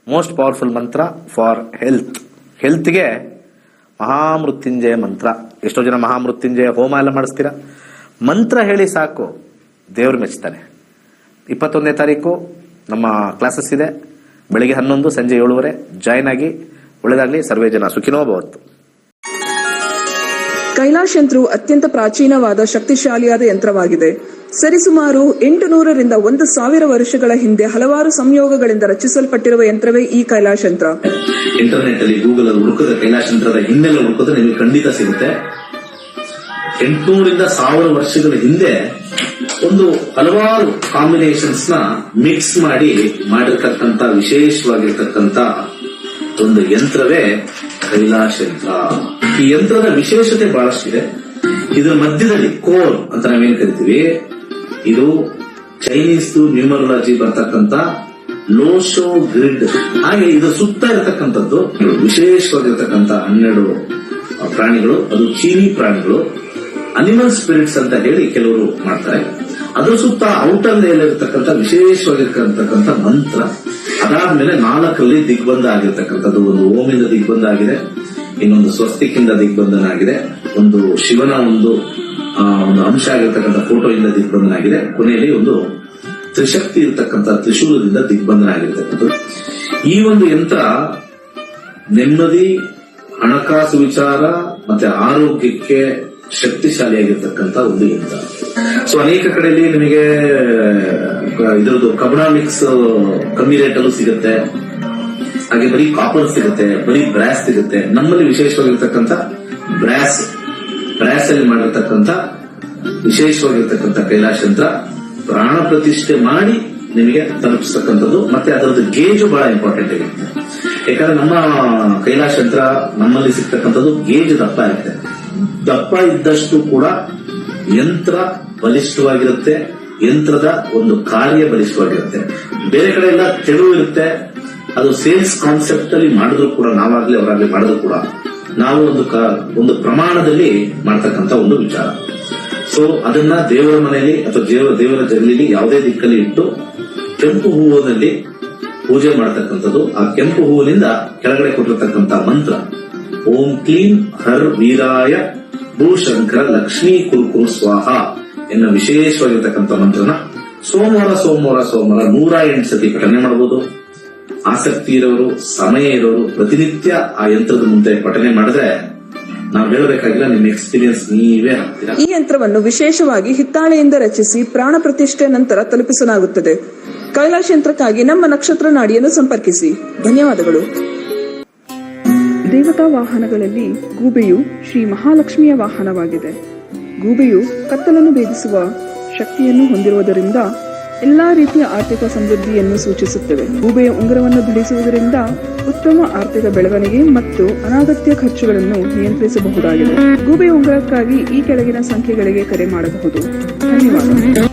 ಮೋಸ್ಟ್ ಪವರ್ಫುಲ್ ಮಂತ್ರ ಫಾರ್ ಹೆಲ್ತ್ಗೆ ಮಹಾಮೃತ್ಯುಂಜಯ ಮಂತ್ರ. ಎಷ್ಟೋ ಜನ ಮಹಾಮೃತ್ಯುಂಜಯ ಹೋಮ ಎಲ್ಲ ಮಾಡಿಸ್ತೀರಾ. ಮಂತ್ರ ಹೇಳಿ ಸಾಕು, ದೇವ್ರು ಮೆಚ್ತಾನೆ. 21ನೇ ತಾರೀಕು ನಮ್ಮ ಕ್ಲಾಸಸ್ ಇದೆ. ಬೆಳಿಗ್ಗೆ 11, ಸಂಜೆ 7:30 ಜಾಯ್ನ್ ಆಗಿ. ಒಳ್ಳೆದಾಗ್ಲಿ. ಸರ್ವೇ ಜನ ಸುಖಿನೋ ಭವಂತು. ಕೈಲಾಶ್ ಯಂತ್ರವು ಅತ್ಯಂತ ಪ್ರಾಚೀನವಾದ ಶಕ್ತಿಶಾಲಿಯಾದ ಯಂತ್ರವಾಗಿದೆ. ಸರಿಸುಮಾರು 800 ರಿಂದ 1000 ವರ್ಷಗಳ ಹಿಂದೆ ಹಲವಾರು ಸಂಯೋಗಗಳಿಂದ ರಚಿಸಲ್ಪಟ್ಟಿರುವ ಯಂತ್ರವೇ ಈ ಕೈಲಾಶ್ ಯಂತ್ರ. ಇಂಟರ್ನೆಟ್ ಅಲ್ಲಿ ಗೂಗಲ್ ಅಲ್ಲಿ ಹುಡುಕಿದ್ರೆ ಕೈಲಾಶ್ ಯಂತ್ರದ ಹಿನ್ನೆಲೆ ಹುಡುಕಿದ್ರೆ ನಿಮಗೆ ಖಂಡಿತ ಸಿಗುತ್ತೆ. 800 ರಿಂದ 1000 ವರ್ಷಗಳ ಹಿಂದೆ ಒಂದು ಹಲವಾರು ಕಾಂಬಿನೇಷನ್ಸ್ ನ ಮಿಕ್ಸ್ ಮಾಡಿರ್ತಕ್ಕಂಥ ವಿಶೇಷವಾಗಿರ್ತಕ್ಕಂಥ ಒಂದು ಯಂತ್ರವೇ ಕೈಲಾಶ್ ಯಂತ್ರ. ಈ ಯಂತ್ರದ ವಿಶೇಷತೆ ಬಹಳಷ್ಟಿದೆ. ಇದರ ಮಧ್ಯದಲ್ಲಿ ಕೋರ್ ಅಂತ ನಾವೇನ್ ಕರಿತೀವಿ, ಇದು ಚೈನೀಸ್ ನ್ಯೂಮರಾಲಜಿ ಬರ್ತಕ್ಕಂಥ ಲೋಶೋ ಗ್ರಿಡ್. ಹಾಗೆ ಇದು ಸುತ್ತ ಇರತಕ್ಕಂಥದ್ದು ವಿಶೇಷವಾಗಿರ್ತಕ್ಕಂಥ 12 ಪ್ರಾಣಿಗಳು. ಅದು ಚೀನಿ ಪ್ರಾಣಿಗಳು, ಅನಿಮಲ್ ಸ್ಪಿರಿಟ್ಸ್ ಅಂತ ಹೇಳಿ ಕೆಲವರು ಮಾಡ್ತಾರೆ. ಅದ್ರ ಸುತ್ತ ಔಟರ್ ಲೇಯರ್ ಇರತಕ್ಕಂಥ ವಿಶೇಷವಾಗಿರ್ತಕ್ಕಂಥ ಮಂತ್ರ. ಅದಾದ್ಮೇಲೆ 4ರಲ್ಲಿ ದಿಗ್ಬಂಧ ಆಗಿರ್ತಕ್ಕಂಥದ್ದು. ಒಂದು ಓಮಿಂದ ದಿಗ್ಬಂಧ ಆಗಿದೆ, ಇನ್ನೊಂದು ಸ್ವಸ್ತಿಕಿಂದ ದಿಗ್ಬಂಧನ ಆಗಿದೆ, ಒಂದು ಶಿವನ ಒಂದು ಅಂಶ ಆಗಿರ್ತಕ್ಕಂಥ ಫೋಟೋ ಇಂದ ದಿಗ್ಬಂಧನ ಆಗಿದೆ, ಕೊನೆಯಲ್ಲಿ ಒಂದು ತ್ರಿಶಕ್ತಿ ಇರತಕ್ಕಂಥ ತ್ರಿಶೂಲದಿಂದ ದಿಗ್ಬಂಧನ ಆಗಿರ್ತಕ್ಕಂಥದ್ದು. ಈ ಒಂದು ಯಂತ್ರ ನೆಮ್ಮದಿ, ಹಣಕಾಸು ವಿಚಾರ ಮತ್ತೆ ಆರೋಗ್ಯಕ್ಕೆ ಶಕ್ತಿಶಾಲಿಯಾಗಿರ್ತಕ್ಕಂಥ ಒಂದು ಯಂತ್ರ. ಸೊ ಅನೇಕ ಕಡೆಯಲ್ಲಿ ನಿಮಗೆ ಇದರದ್ದು ಕಬ್ಣ ಮಿಕ್ಸ್ ಕಮ್ಮಿ ರೇಟಲ್ಲೂ ಸಿಗುತ್ತೆ, ಹಾಗೆ ಬರೀ ಕಾಪರ್ ಸಿಗುತ್ತೆ, ಬರೀ ಬ್ರಾಸ್ ಸಿಗುತ್ತೆ. ನಮ್ಮಲ್ಲಿ ವಿಶೇಷವಾಗಿರ್ತಕ್ಕಂಥ ಬ್ರಾಸ್ ಅಲ್ಲಿ ಮಾಡಿರ್ತಕ್ಕಂಥ ವಿಶೇಷವಾಗಿರ್ತಕ್ಕಂಥ ಕೈಲಾಶ ಯಂತ್ರ ಪ್ರಾಣ ಪ್ರತಿಷ್ಠೆ ಮಾಡಿ ನಿಮಗೆ ತಲುಪಿಸ್ತಕ್ಕಂಥದ್ದು. ಮತ್ತೆ ಅದರದ್ದು ಗೇಜು ಬಹಳ ಇಂಪಾರ್ಟೆಂಟ್ ಆಗಿರುತ್ತೆ. ಯಾಕಂದ್ರೆ ನಮ್ಮ ಕೈಲಾಶ ಯಂತ್ರ ನಮ್ಮಲ್ಲಿ ಸಿಗ್ತಕ್ಕಂಥದ್ದು ಗೇಜ್ ದಪ್ಪ ಇರುತ್ತೆ. ದಪ್ಪ ಇದ್ದಷ್ಟು ಕೂಡ ಯಂತ್ರ ಬಲಿಷ್ಠವಾಗಿರುತ್ತೆ, ಯಂತ್ರದ ಒಂದು ಕಾರ್ಯ ಬಲಿಷ್ಠವಾಗಿರುತ್ತೆ. ಬೇರೆ ಕಡೆ ಎಲ್ಲ ತೆಳು ಇರುತ್ತೆ. ಅದು ಸೇಲ್ಸ್ ಕಾನ್ಸೆಪ್ಟ್ ಅಲ್ಲಿ ಮಾಡಿದ್ರು ಕೂಡ, ನಾವಾಗ್ಲಿ ಅವರಾಗ್ಲಿ ಮಾಡಿದ್ರು ಕೂಡ ನಾವು ಒಂದು ಪ್ರಮಾಣದಲ್ಲಿ ಮಾಡ್ತಕ್ಕಂಥ ಒಂದು ವಿಚಾರ. ಸೊ ಅದನ್ನ ದೇವರ ಮನೆಯಲ್ಲಿ ಅಥವಾ ದೇವರ ಜಗಲಿಲಿ ಯಾವುದೇ ದಿಕ್ಕಲ್ಲಿ ಇಟ್ಟು ಕೆಂಪು ಹೂವಿನಲ್ಲಿ ಪೂಜೆ ಮಾಡತಕ್ಕಂಥದ್ದು. ಆ ಕೆಂಪು ಹೂವಿನಿಂದ ಕೆಳಗಡೆ ಕೊಟ್ಟಿರ್ತಕ್ಕಂಥ ಮಂತ್ರ ಓಂ ಕ್ಲೀಂ ಹರ್ ವೀರಾಯ ಭೂಶಂಕರ ಲಕ್ಷ್ಮೀ ಕುರುಕುರು ಸ್ವಾಹ ಎನ್ನುವ ವಿಶೇಷವಾಗಿರ್ತಕ್ಕಂಥ ಮಂತ್ರನ ಸೋಮವಾರ 108 ಸತಿ ಪಠನೆ ಮಾಡಬಹುದು. ಆಸಕ್ತಿ ಇರೋರು, ಸಮಯ ಇರೋರು ಪ್ರತಿನಿತ್ಯ ಆ ಯಂತ್ರದ ಮುಂದೆ ಪಠನೆ ಮಾಡಿದ್ರೆ ನಾವು ಹೇಳಬೇಕಾಗಿಲ್ಲ, ನಿಮ್ಮ ಎಕ್ಸ್ಪೀರಿಯನ್ಸ್ ನೀವೇ ಹಾಕ್ತೀರಾ. ಈ ಯಂತ್ರವನ್ನು ವಿಶೇಷವಾಗಿ ಹಿತ್ತಾಳೆಯಿಂದ ರಚಿಸಿ ಪ್ರಾಣ ಪ್ರತಿಷ್ಠೆ ನಂತರ ತಲುಪಿಸಲಾಗುತ್ತದೆ. ಕೈಲಾಶ ಯಂತ್ರಕ್ಕಾಗಿ ನಮ್ಮ ನಕ್ಷತ್ರ ನಾಡಿಯನ್ನು ಸಂಪರ್ಕಿಸಿ. ಧನ್ಯವಾದಗಳು. ದೇವತಾ ವಾಹನಗಳಲ್ಲಿ ಗೂಬೆಯು ಶ್ರೀ ಮಹಾಲಕ್ಷ್ಮಿಯ ವಾಹನವಾಗಿದೆ. ಗೂಬೆಯು ಕತ್ತಲನ್ನು ಭೇದಿಸುವ ಶಕ್ತಿಯನ್ನು ಹೊಂದಿರುವುದರಿಂದ ಎಲ್ಲಾ ರೀತಿಯ ಆರ್ಥಿಕ ಸಮೃದ್ಧಿಯನ್ನು ಸೂಚಿಸುತ್ತವೆ. ಗೂಬೆಯ ಉಂಗುರವನ್ನು ಧರಿಸುವುದರಿಂದ ಉತ್ತಮ ಆರ್ಥಿಕ ಬೆಳವಣಿಗೆ ಮತ್ತು ಅನಗತ್ಯ ಖರ್ಚುಗಳನ್ನು ನಿಯಂತ್ರಿಸಬಹುದಾಗಿದೆ. ಗೂಬೆಯ ಉಂಗುರಕ್ಕಾಗಿ ಈ ಕೆಳಗಿನ ಸಂಖ್ಯೆಗಳಿಗೆ ಕರೆ ಮಾಡಬಹುದು. ಧನ್ಯವಾದ.